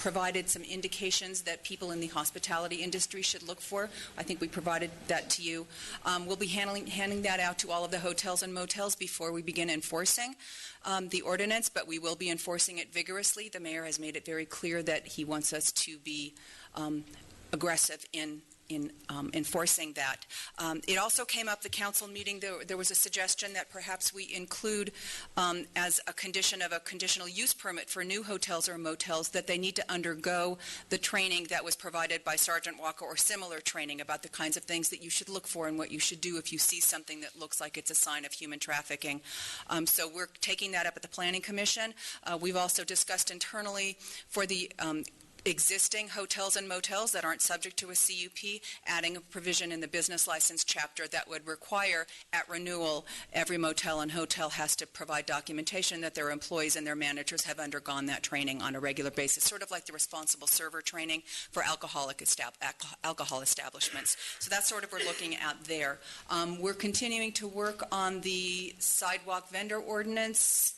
provided some indications that people in the hospitality industry should look for. I think we provided that to you. We'll be handing that out to all of the hotels and motels before we begin enforcing the ordinance, but we will be enforcing it vigorously. The mayor has made it very clear that he wants us to be aggressive in enforcing that. It also came up the council meeting. There was a suggestion that perhaps we include as a condition of a conditional use permit for new hotels or motels that they need to undergo the training that was provided by Sergeant Walker or similar training about the kinds of things that you should look for and what you should do if you see something that looks like it's a sign of human trafficking. So we're taking that up at the Planning Commission. We've also discussed internally for the existing hotels and motels that aren't subject to a CUP, adding a provision in the business license chapter that would require at renewal every motel and hotel has to provide documentation that their employees and their managers have undergone that training on a regular basis, sort of like the responsible server training for alcohol establishments. So that's sort of what we're looking at there. We're continuing to work on the sidewalk vendor ordinance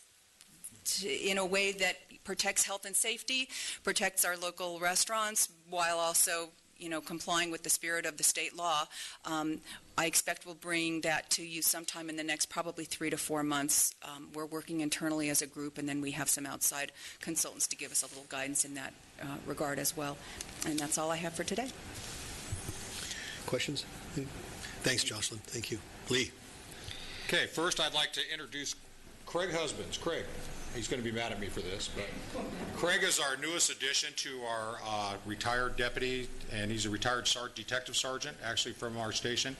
in a way that protects health and safety, protects our local restaurants, while also, complying with the spirit of the state law. I expect we'll bring that to you sometime in the next probably 3 to 4 months. We're working internally as a group, and then we have some outside consultants to give us a little guidance in that regard as well. And that's all I have for today. Questions? Thanks, Jocelyn. Thank you. Lee. Okay, first I'd like to introduce Craig Husbands. Craig. He's going to be mad at me for this, but Craig is our newest addition to our retired deputy, and he's a retired detective sergeant, actually from our station.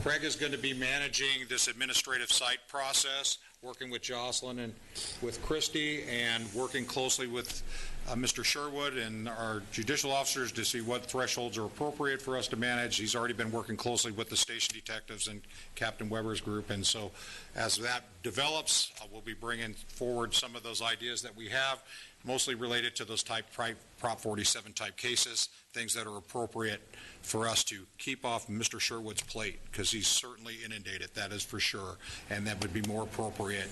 Craig is going to be managing this administrative site process, working with Jocelyn and with Christy, and working closely with Mr. Sherwood and our judicial officers to see what thresholds are appropriate for us to manage. He's already been working closely with the station detectives and Captain Weber's group, and so as that develops, we'll be bringing forward some of those ideas that we have, mostly related to those Prop 47 type cases, things that are appropriate for us to keep off Mr. Sherwood's plate, because he's certainly inundated, that is for sure, and that would be more appropriate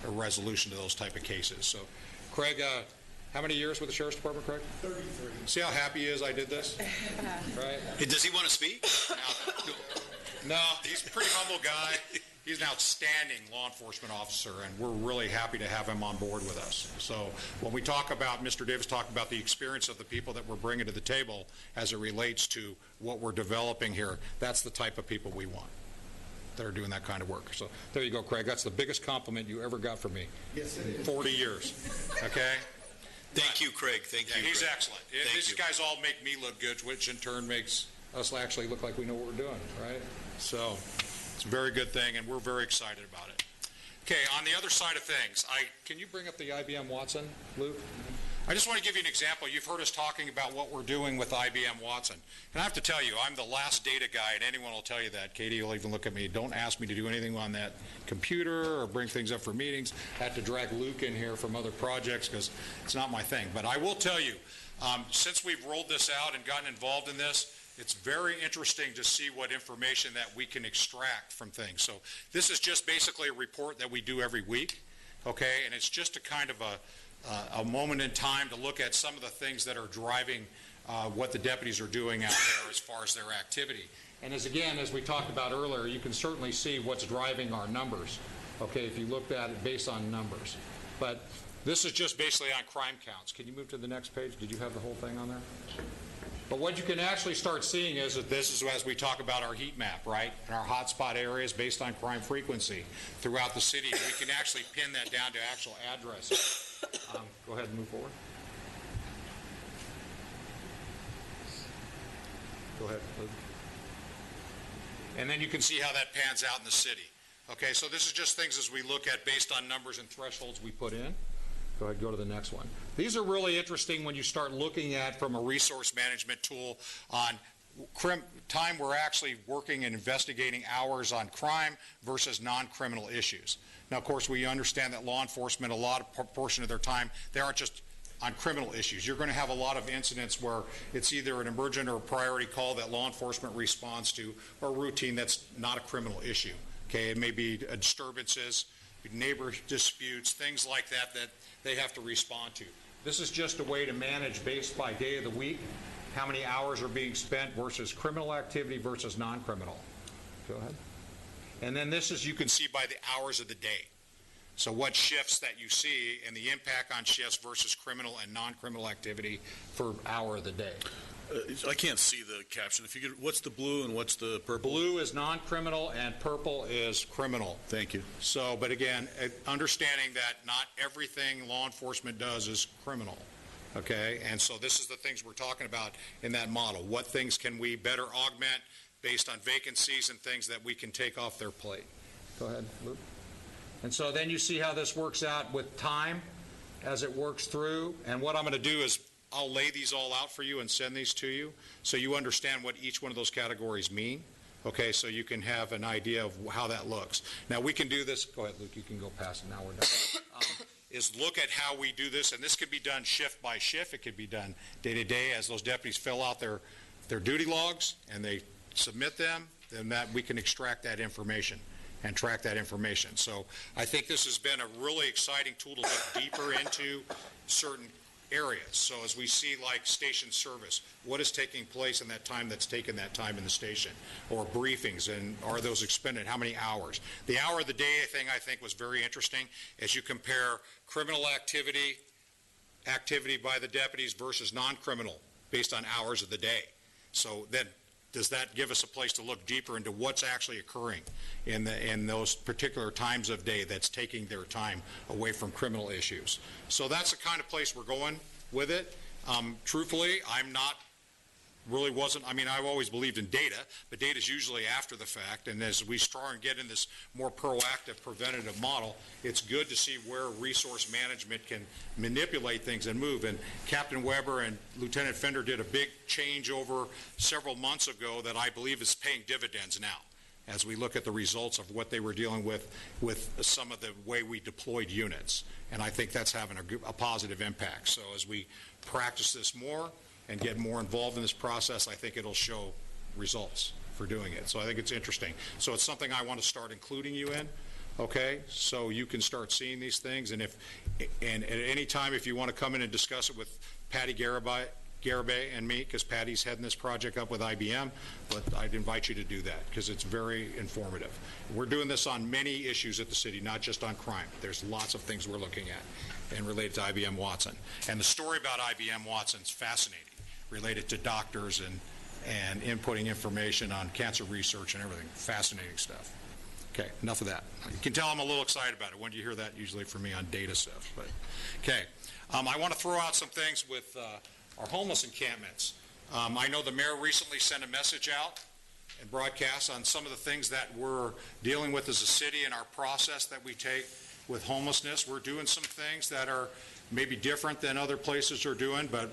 a resolution to those type of cases. So, Craig, how many years with the Sheriff's Department, Craig? 33. See how happy he is I did this? Right? Hey, does he want to speak? No, he's a pretty humble guy. He's an outstanding law enforcement officer, and we're really happy to have him on board with us. So when we talk about, Mr. Davis talked about the experience of the people that we're bringing to the table as it relates to what we're developing here, that's the type of people we want that are doing that kind of work. So there you go, Craig. That's the biggest compliment you ever got from me. Yes, it is. 40 years. Okay? Thank you, Craig. Thank you. He's Craig. excellent. Thank These you. guys all make me look good, which in turn makes us actually look like we know what we're doing, right? So it's a very good thing, and we're very excited about it. Okay, on the other side of things, can you bring up the IBM Watson, Luke? I just want to give you an example. You've heard us talking about what we're doing with IBM Watson. And I have to tell you, I'm the last data guy, and anyone will tell you that. Katie will even look at me. Don't ask me to do anything on that computer or bring things up for meetings. I have to drag Luke in here from other projects because it's not my thing. But I will tell you, since we've rolled this out and gotten involved in this, it's very interesting to see what information that we can extract from things. So this is just basically a report that we do every week, okay? And it's just a kind of a moment in time to look at some of the things that are driving what the deputies are doing out there as far as their activity. And as we talked about earlier, you can certainly see what's driving our numbers, okay, if you looked at it based on numbers. But this is just basically on crime counts. Can you move to the next page? Did you have the whole thing on there? But what you can actually start seeing is that this is as we talk about our heat map, right? And our hotspot areas based on crime frequency throughout the city. We can actually pin that down to actual addresses. Go ahead and move forward. Go ahead, Luke. And then you can see how that pans out in the city. Okay, so this is just things as we look at based on numbers and thresholds we put in. Go ahead, go to the next one. These are really interesting when you start looking at from a resource management tool on time we're actually working and investigating hours on crime versus non-criminal issues. Now, of course, we understand that law enforcement, a lot of portion of their time, they aren't just on criminal issues. You're going to have a lot of incidents where it's either an emergent or a priority call that law enforcement responds to, or routine that's not a criminal issue. Okay, it may be disturbances, neighbor disputes, things like that that they have to respond to. This is just a way to manage based by day of the week, how many hours are being spent versus criminal activity versus non-criminal. Go ahead. And then this is, you can see by the hours of the day. So what shifts that you see and the impact on shifts versus criminal and non-criminal activity for hour of the day. I can't see the caption. If you could, what's the blue and what's the purple? Blue is non-criminal and purple is criminal. Thank you. So, but again, understanding that not everything law enforcement does is criminal. Okay, and so this is the things we're talking about in that model. What things can we better augment based on vacancies and things that we can take off their plate? Go ahead, Luke. And so then you see how this works out with time as it works through. And what I'm going to do is I'll lay these all out for you and send these to you so you understand what each one of those categories mean. Okay, so you can have an idea of how that looks. Now we can do this. Go ahead, Luke. You can go past it. Now we're done. Is look at how we do this, and this could be done shift by shift. It could be done day to day as those deputies fill out their duty logs and they submit them. Then that we can extract that information and track that information. So I think this has been a really exciting tool to look deeper into certain areas. So as we see like station service, what is taking place in that time that's taken that time in the station, or briefings, and are those expended, how many hours? The hour of the day thing I think was very interesting as you compare criminal activity by the deputies versus non-criminal based on hours of the day. So then does that give us a place to look deeper into what's actually occurring in those particular times of day that's taking their time away from criminal issues? So that's the kind of place we're going with it. Truthfully, I've always believed in data, but data is usually after the fact, and as we start and get in this more proactive, preventative model, it's good to see where resource management can manipulate things and move. And Captain Weber and Lieutenant Fender did a big change over several months ago that I believe is paying dividends now, as we look at the results of what they were dealing with some of the way we deployed units. And I think that's having a positive impact. So as we practice this more and get more involved in this process, I think it'll show results for doing it. So I think it's interesting. So it's something I want to start including you in, okay? So you can start seeing these things. And at any time, if you want to come in and discuss it with Patty Garibay and me, because Patty's heading this project up with IBM, but I'd invite you to do that because it's very informative. We're doing this on many issues at the city, not just on crime. There's lots of things we're looking at and related to IBM Watson. And the story about IBM Watson is fascinating, related to doctors and inputting information on cancer research and everything. Fascinating stuff. Okay, enough of that. You can tell I'm a little excited about it. When do you hear that? Usually from me on data stuff. But okay, I want to throw out some things with our homeless encampments. I know the mayor recently sent a message out and broadcast on some of the things that we're dealing with as a city and our process that we take with homelessness. We're doing some things that are maybe different than other places are doing, but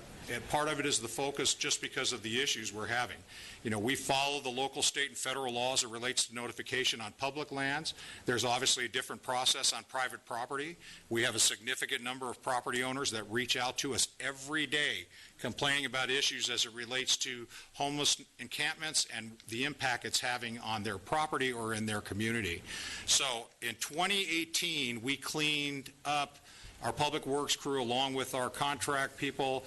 part of it is the focus just because of the issues we're having. You know, we follow the local, state, and federal laws as it relates to notification on public lands. There's obviously a different process on private property. We have a significant number of property owners that reach out to us every day complaining about issues as it relates to homeless encampments and the impact it's having on their property or in their community. So in 2018, we cleaned up, our public works crew along with our contract people,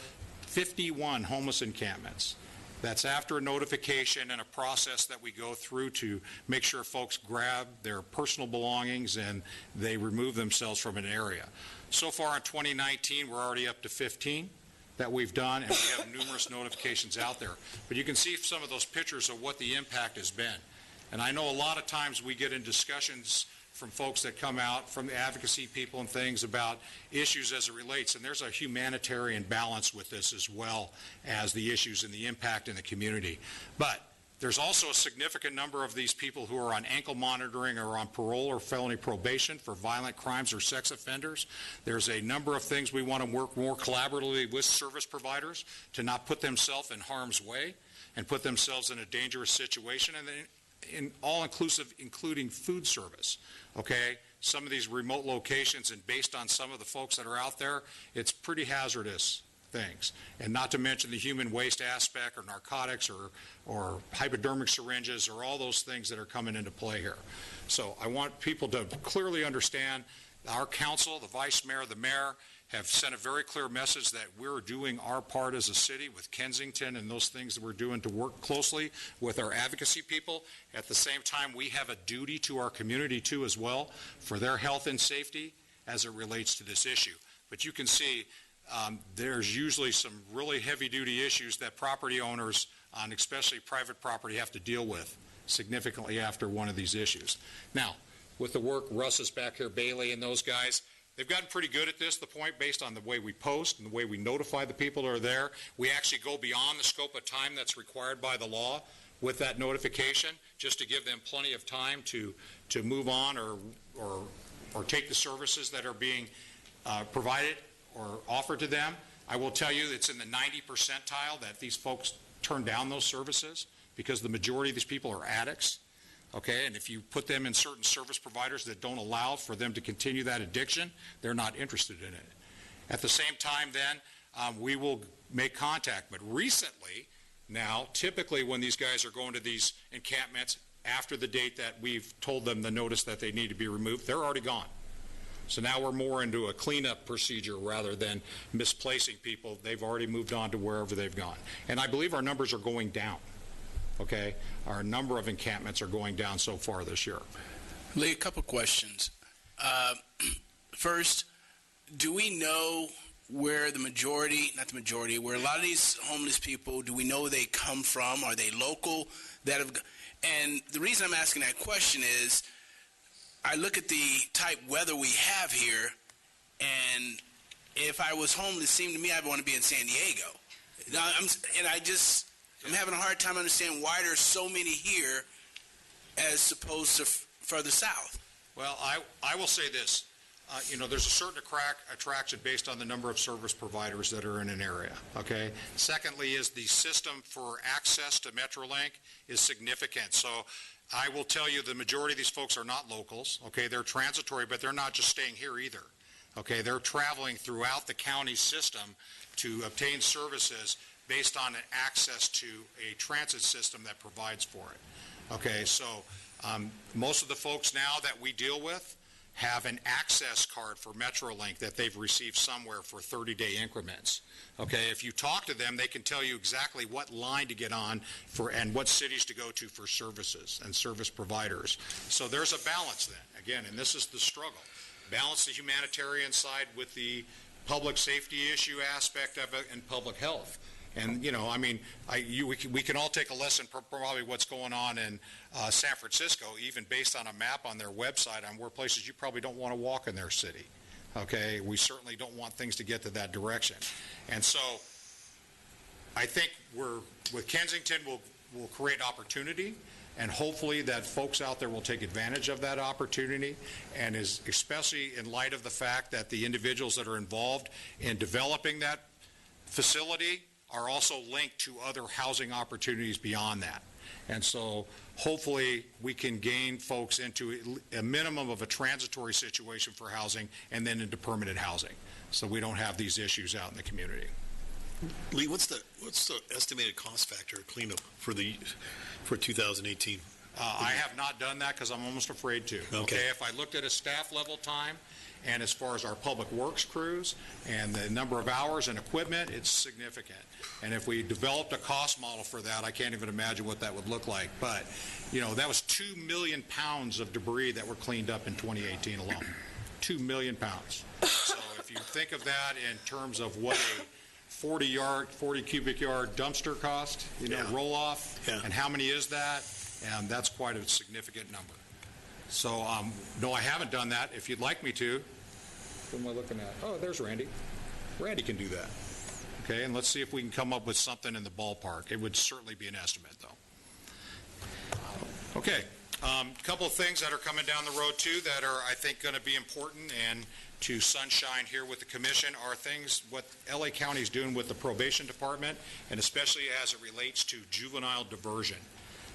51 homeless encampments. That's after a notification and a process that we go through to make sure folks grab their personal belongings and they remove themselves from an area. So far in 2019, we're already up to 15 that we've done, and we have numerous notifications out there. But you can see some of those pictures of what the impact has been. And I know a lot of times we get in discussions from folks that come out, from the advocacy people and things about issues as it relates. And there's a humanitarian balance with this as well as the issues and the impact in the community. But there's also a significant number of these people who are on ankle monitoring or on parole or felony probation for violent crimes or sex offenders. There's a number of things we want to work more collaboratively with service providers to not put themselves in harm's way and put themselves in a dangerous situation. And then in all-inclusive, including food service, okay? Some of these remote locations, and based on some of the folks that are out there, it's pretty hazardous things. And not to mention the human waste aspect or narcotics or hypodermic syringes or all those things that are coming into play here. So I want people to clearly understand our council, the vice mayor, the mayor, have sent a very clear message that we're doing our part as a city with Kensington and those things that we're doing to work closely with our advocacy people. At the same time, we have a duty to our community too as well for their health and safety as it relates to this issue. But you can see there's usually some really heavy-duty issues that property owners on especially private property have to deal with significantly after one of these issues. Now, with the work, Russ is back here, Bailey and those guys, they've gotten pretty good at this, the point based on the way we post and the way we notify the people that are there. We actually go beyond the scope of time that's required by the law with that notification, just to give them plenty of time to move on or take the services that are being provided or offered to them. I will tell you it's in the 90 percentile that these folks turn down those services because the majority of these people are addicts. Okay, and if you put them in certain service providers that don't allow for them to continue that addiction, they're not interested in it. At the same time then, we will make contact. But recently, now, typically when these guys are going to these encampments after the date that we've told them the notice that they need to be removed, they're already gone. So now we're more into a cleanup procedure rather than misplacing people. They've already moved on to wherever they've gone. And I believe our numbers are going down. Okay, our number of encampments are going down so far this year. Lee, a couple questions. First, do we know where the majority, not the majority, where a lot of these homeless people, do we know where they come from? Are they local? And the reason I'm asking that question is I look at the type weather we have here, and if I was homeless, it seemed to me I'd want to be in San Diego. I'm having a hard time understanding why there's so many here as opposed to further south. Well, I will say this. There's a certain attraction based on the number of service providers that are in an area, okay? Secondly is the system for access to Metrolink is significant. So I will tell you the majority of these folks are not locals, okay? They're transitory, but they're not just staying here either, okay? They're traveling throughout the county system to obtain services based on an access to a transit system that provides for it. Okay, so most of the folks now that we deal with have an access card for Metrolink that they've received somewhere for 30-day increments. Okay, if you talk to them, they can tell you exactly what line to get on for and what cities to go to for services and service providers. So there's a balance then, again, and this is the struggle. Balance the humanitarian side with the public safety issue aspect of it and public health. And, we can all take a lesson from probably what's going on in San Francisco, even based on a map on their website on where places you probably don't want to walk in their city. Okay? We certainly don't want things to get to that direction. And so I think with Kensington, we'll create opportunity, and hopefully that folks out there will take advantage of that opportunity, and especially in light of the fact that the individuals that are involved in developing that facility are also linked to other housing opportunities beyond that. And so hopefully we can gain folks into a minimum of a transitory situation for housing and then into permanent housing, so we don't have these issues out in the community. Lee, what's the estimated cost factor of cleanup for 2018? I have not done that because I'm almost afraid to. Okay. If I looked at a staff level time, and as far as our public works crews and the number of hours and equipment, it's significant. And if we developed a cost model for that, I can't even imagine what that would look like. But, that was 2 million pounds of debris that were cleaned up in 2018 alone. 2 million pounds. So if you think of that in terms of what a 40 cubic yard dumpster cost, roll off, and how many is that? And that's quite a significant number. So, no, I haven't done that. If you'd like me to, what am I looking at? Oh, there's Randy. Randy can do that. Okay, and let's see if we can come up with something in the ballpark. It would certainly be an estimate, though. Okay, a couple of things that are coming down the road, too, that are, I think, going to be important and to sunshine here with the commission are things what LA County is doing with the probation department, and especially as it relates to juvenile diversion.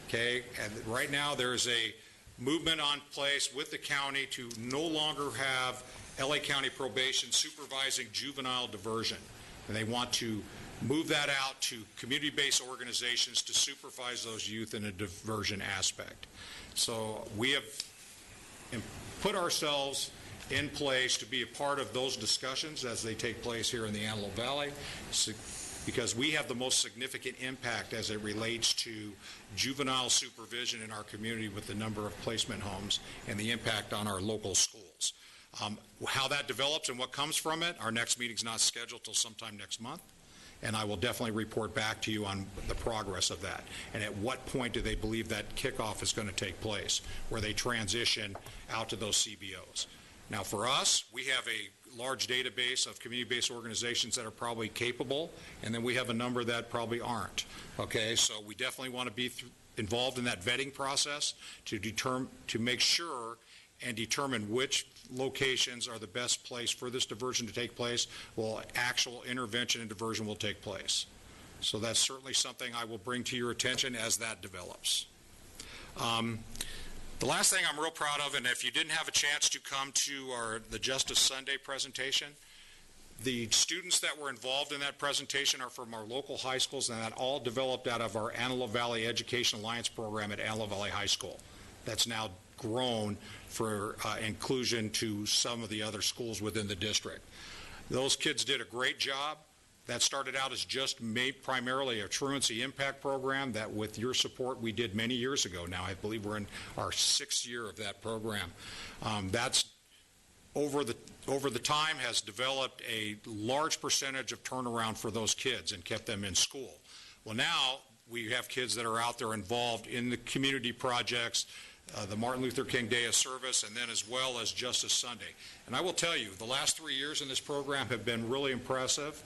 Okay, and right now there's a movement on place with the county to no longer have LA County probation supervising juvenile diversion. And they want to move that out to community-based organizations to supervise those youth in a diversion aspect. So we have put ourselves in place to be a part of those discussions as they take place here in the Antelope Valley, because we have the most significant impact as it relates to juvenile supervision in our community with the number of placement homes and the impact on our local schools. How that develops and what comes from it, our next meeting's not scheduled till sometime next month, and I will definitely report back to you on the progress of that and at what point do they believe that kickoff is going to take place, where they transition out to those CBOs. Now, for us, we have a large database of community-based organizations that are probably capable, and then we have a number that probably aren't. Okay, so we definitely want to be involved in that vetting process to make sure and determine which locations are the best place for this diversion to take place. Well, actual intervention and diversion will take place. So that's certainly something I will bring to your attention as that develops. The last thing I'm real proud of, and if you didn't have a chance to come to the Justice Sunday presentation, the students that were involved in that presentation are from our local high schools, and that all developed out of our Antelope Valley Education Alliance program at Antelope Valley High School. That's now grown for inclusion to some of the other schools within the district. Those kids did a great job. That started out as just primarily a truancy impact program that, with your support, we did many years ago now. I believe we're in our 6th year of that program. That's over the time has developed a large percentage of turnaround for those kids and kept them in school. Well, now we have kids that are out there involved in the community projects, the Martin Luther King Day of Service, and then as well as Justice Sunday. And I will tell you, the last 3 years in this program have been really impressive.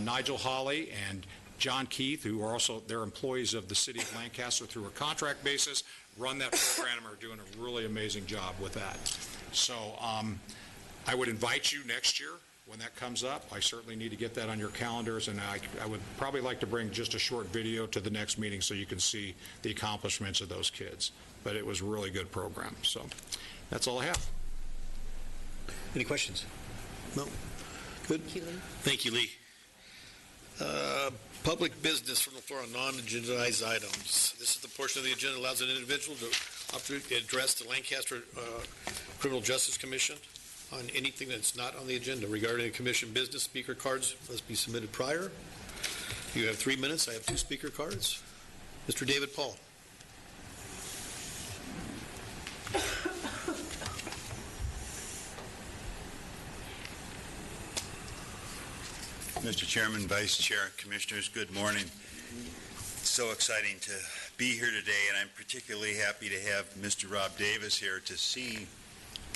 Nigel Hawley and John Keith, who are also, they're employees of the city of Lancaster through a contract basis, run that program and are doing a really amazing job with that. So I would invite you next year when that comes up. I certainly need to get that on your calendars, and I would probably like to bring just a short video to the next meeting so you can see the accomplishments of those kids. But it was a really good program. So that's all I have. Any questions? No? Good. Thank you, Lee. Public business from the floor on non-agendized items. This is the portion of the agenda that allows an individual to address the Lancaster Criminal Justice Commission on anything that's not on the agenda. Regarding a commission business, speaker cards must be submitted prior. You have 3 minutes. I have 2 speaker cards. Mr. David Paul. Mr. Chairman, Vice Chair, Commissioners, good morning. It's so exciting to be here today, and I'm particularly happy to have Mr. Rob Davis here to see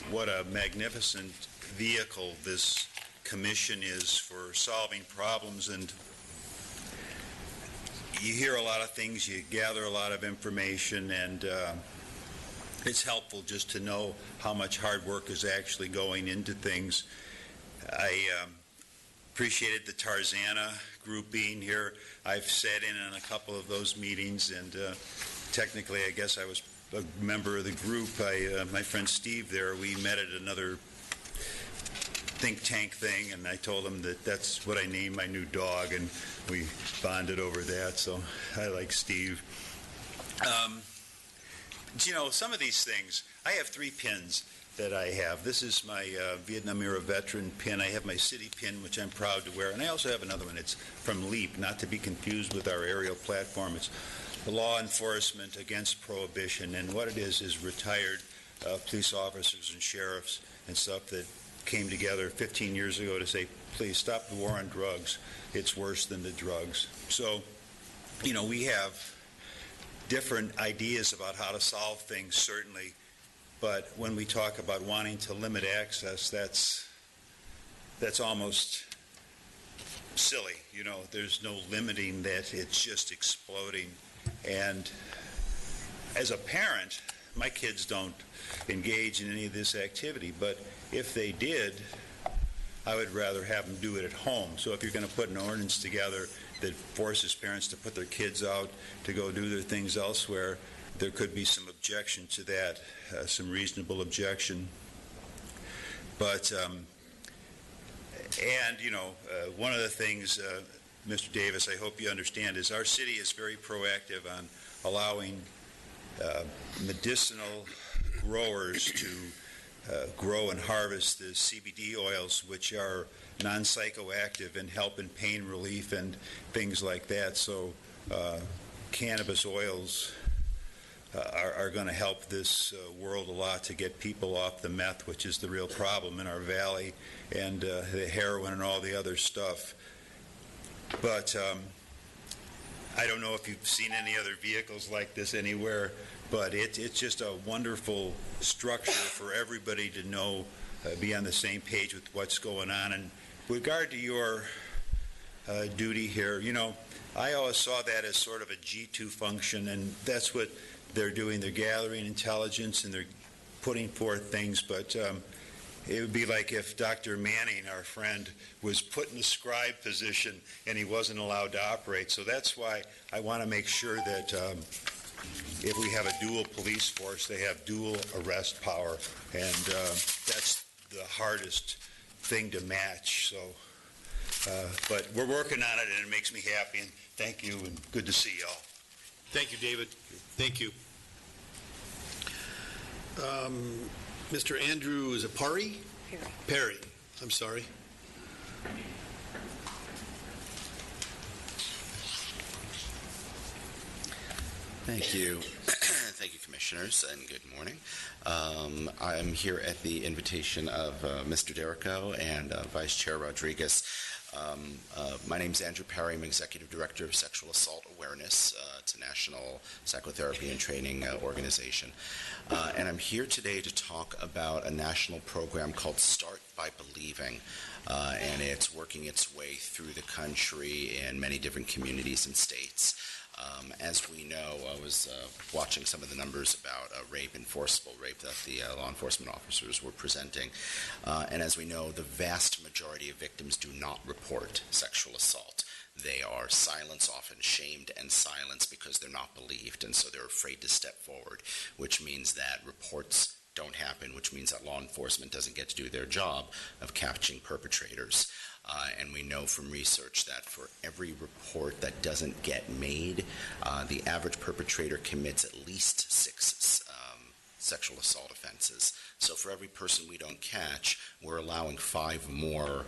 what a magnificent vehicle this commission is for solving problems. And you hear a lot of things, you gather a lot of information, and it's helpful just to know how much hard work is actually going into things. I appreciated the Tarzana group being here. I've sat in on a couple of those meetings, and technically I guess I was a member of the group. My friend Steve there, we met at another think tank thing, and I told him that that's what I named my new dog, and we bonded over that, so I like Steve. You know, some of these things, I have 3 pins that I have. This is my Vietnam era veteran pin. I have my city pin, which I'm proud to wear, and I also have another one. It's from LEAP, not to be confused with our aerial platform. It's the Law Enforcement Against Prohibition, and what it is retired police officers and sheriffs and stuff that came together 15 years ago to say, please stop the war on drugs. It's worse than the drugs. So, you know, we have different ideas about how to solve things, certainly, but when we talk about wanting to limit access, that's almost silly. You know, there's no limiting that. It's just exploding. And as a parent, my kids don't engage in any of this activity, but if they did, I would rather have them do it at home. So if you're going to put an ordinance together that forces parents to put their kids out to go do their things elsewhere, there could be some objection to that, some reasonable objection. But, and, you know, one of the things, Mr. Davis, I hope you understand, is our city is very proactive on allowing medicinal growers to grow and harvest the CBD oils, which are non-psychoactive and help in pain relief and things like that. So cannabis oils are going to help this world a lot to get people off the meth, which is the real problem in our valley, and the heroin and all the other stuff. But I don't know if you've seen any other vehicles like this anywhere, but it's just a wonderful structure for everybody to know, be on the same page with what's going on. And with regard to your duty here, you know, I always saw that as sort of a G2 function, and that's what they're doing. They're gathering intelligence and they're putting forth things, but it would be like if Dr. Manning, our friend, was put in the scribe position and he wasn't allowed to operate. So that's why I want to make sure that if we have a dual police force, they have dual arrest power, and that's the hardest thing to match. So, but we're working on it, and it makes me happy, and thank you, and good to see y'all. Thank you, David. Thank you. Mr. Andrew, is it Parry? Perry. I'm sorry. Thank you. Thank you, Commissioners, and good morning. I'm here at the invitation of Mr. Derrico and Vice Chair Rodriguez. My name is Andrew Perry. I'm Executive Director of Sexual Assault Awareness. It's a national psychotherapy and training organization. And I'm here today to talk about a national program called Start by Believing. And it's working its way through the country in many different communities and states. As we know, I was watching some of the numbers about rape and forcible rape that the law enforcement officers were presenting. And as we know, the vast majority of victims do not report sexual assault. They are silenced, often shamed and silenced because they're not believed, and so they're afraid to step forward, which means that reports don't happen, which means that law enforcement doesn't get to do their job of catching perpetrators. And we know from research that for every report that doesn't get made, the average perpetrator commits at least 6 sexual assault offenses. So for every person we don't catch, we're allowing 5 more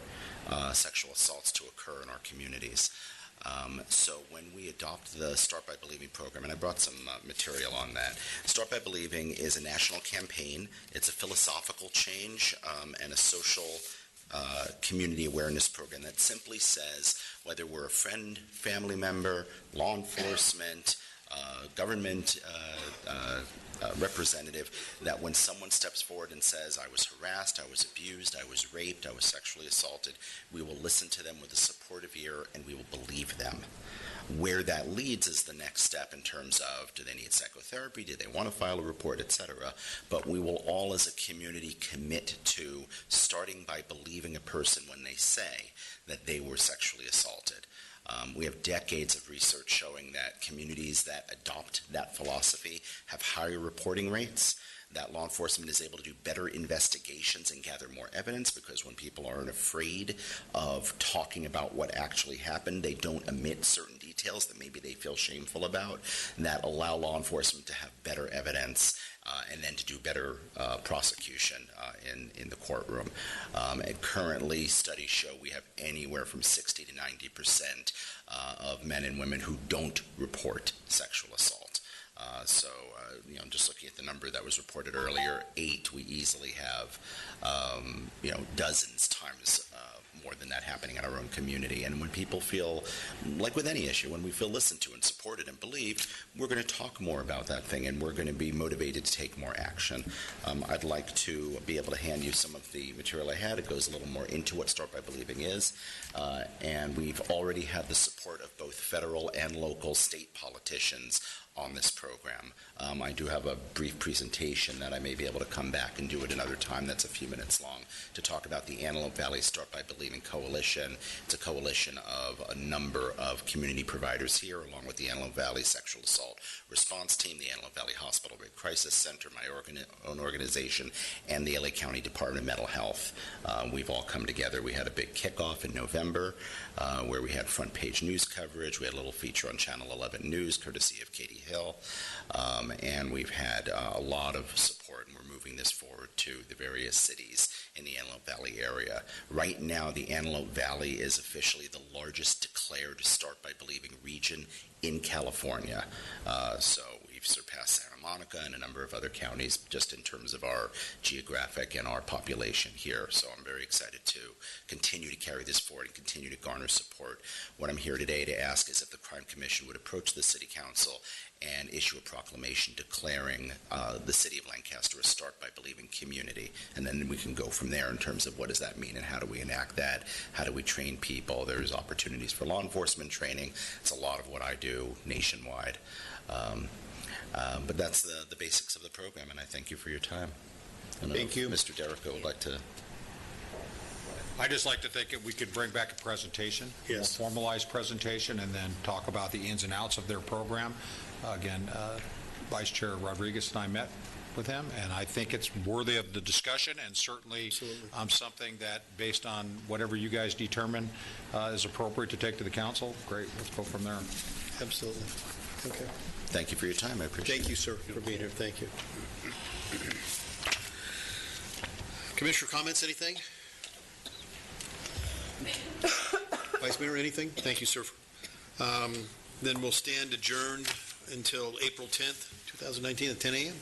sexual assaults to occur in our communities. So when we adopt the Start by Believing program, and I brought some material on that, Start by Believing is a national campaign. It's a philosophical change and a social community awareness program that simply says whether we're a friend, family member, law enforcement, government representative, that when someone steps forward and says, I was harassed, I was abused, I was raped, I was sexually assaulted, we will listen to them with a supportive ear and we will believe them. Where that leads is the next step in terms of, do they need psychotherapy, do they want to file a report, etc. But we will all as a community commit to starting by believing a person when they say that they were sexually assaulted. We have decades of research showing that communities that adopt that philosophy have higher reporting rates, that law enforcement is able to do better investigations and gather more evidence, because when people aren't afraid of talking about what actually happened, they don't omit certain details that maybe they feel shameful about, and that allow law enforcement to have better evidence and then to do better prosecution in the courtroom. And currently, studies show we have anywhere from 60 to 90% of men and women who don't report sexual assault. Just looking at the number that was reported earlier, 8, we easily have, dozens times more than that happening in our own community. And when people feel, like with any issue, when we feel listened to and supported and believed, we're going to talk more about that thing and we're going to be motivated to take more action. I'd like to be able to hand you some of the material I had. It goes a little more into what Start by Believing is. And we've already had the support of both federal and local state politicians on this program. I do have a brief presentation that I may be able to come back and do at another time that's a few minutes long to talk about the Antelope Valley Start by Believing Coalition. It's a coalition of a number of community providers here, along with the Antelope Valley Sexual Assault Response Team, the Antelope Valley Hospital Rape Crisis Center, my own organization, and the LA County Department of Mental Health. We've all come together. We had a big kickoff in November where we had front page news coverage. We had a little feature on Channel 11 News, courtesy of Katie Hill, and we've had a lot of support, and we're moving this forward to the various cities in the Antelope Valley area. Right now, the Antelope Valley is officially the largest declared Start by Believing region in California. So we've surpassed Santa Monica and a number of other counties just in terms of our geographic and our population here. So I'm very excited to continue to carry this forward and continue to garner support. What I'm here today to ask is if the Crime Commission would approach the City Council and issue a proclamation declaring the City of Lancaster a Start by Believing community. And then we can go from there in terms of what does that mean and how do we enact that? How do we train people? There's opportunities for law enforcement training. It's a lot of what I do nationwide. But that's the basics of the program, and I thank you for your time. Thank you. Mr. Derrico would like to... I'd just like to think that we could bring back a presentation, a more formalized presentation, and then talk about the ins and outs of their program. Again, Vice Chair Rodriguez and I met with him, and I think it's worthy of the discussion, and certainly something that, based on whatever you guys determine is appropriate to take to the council, great, let's go from there. Absolutely. Okay. Thank you for your time. I appreciate it. Thank you, sir, for being here. Thank you. Commissioner comments, anything? Vice Mayor, anything? Thank you, sir. Then we'll stand adjourned until April 10th, 2019 at 10 a.m.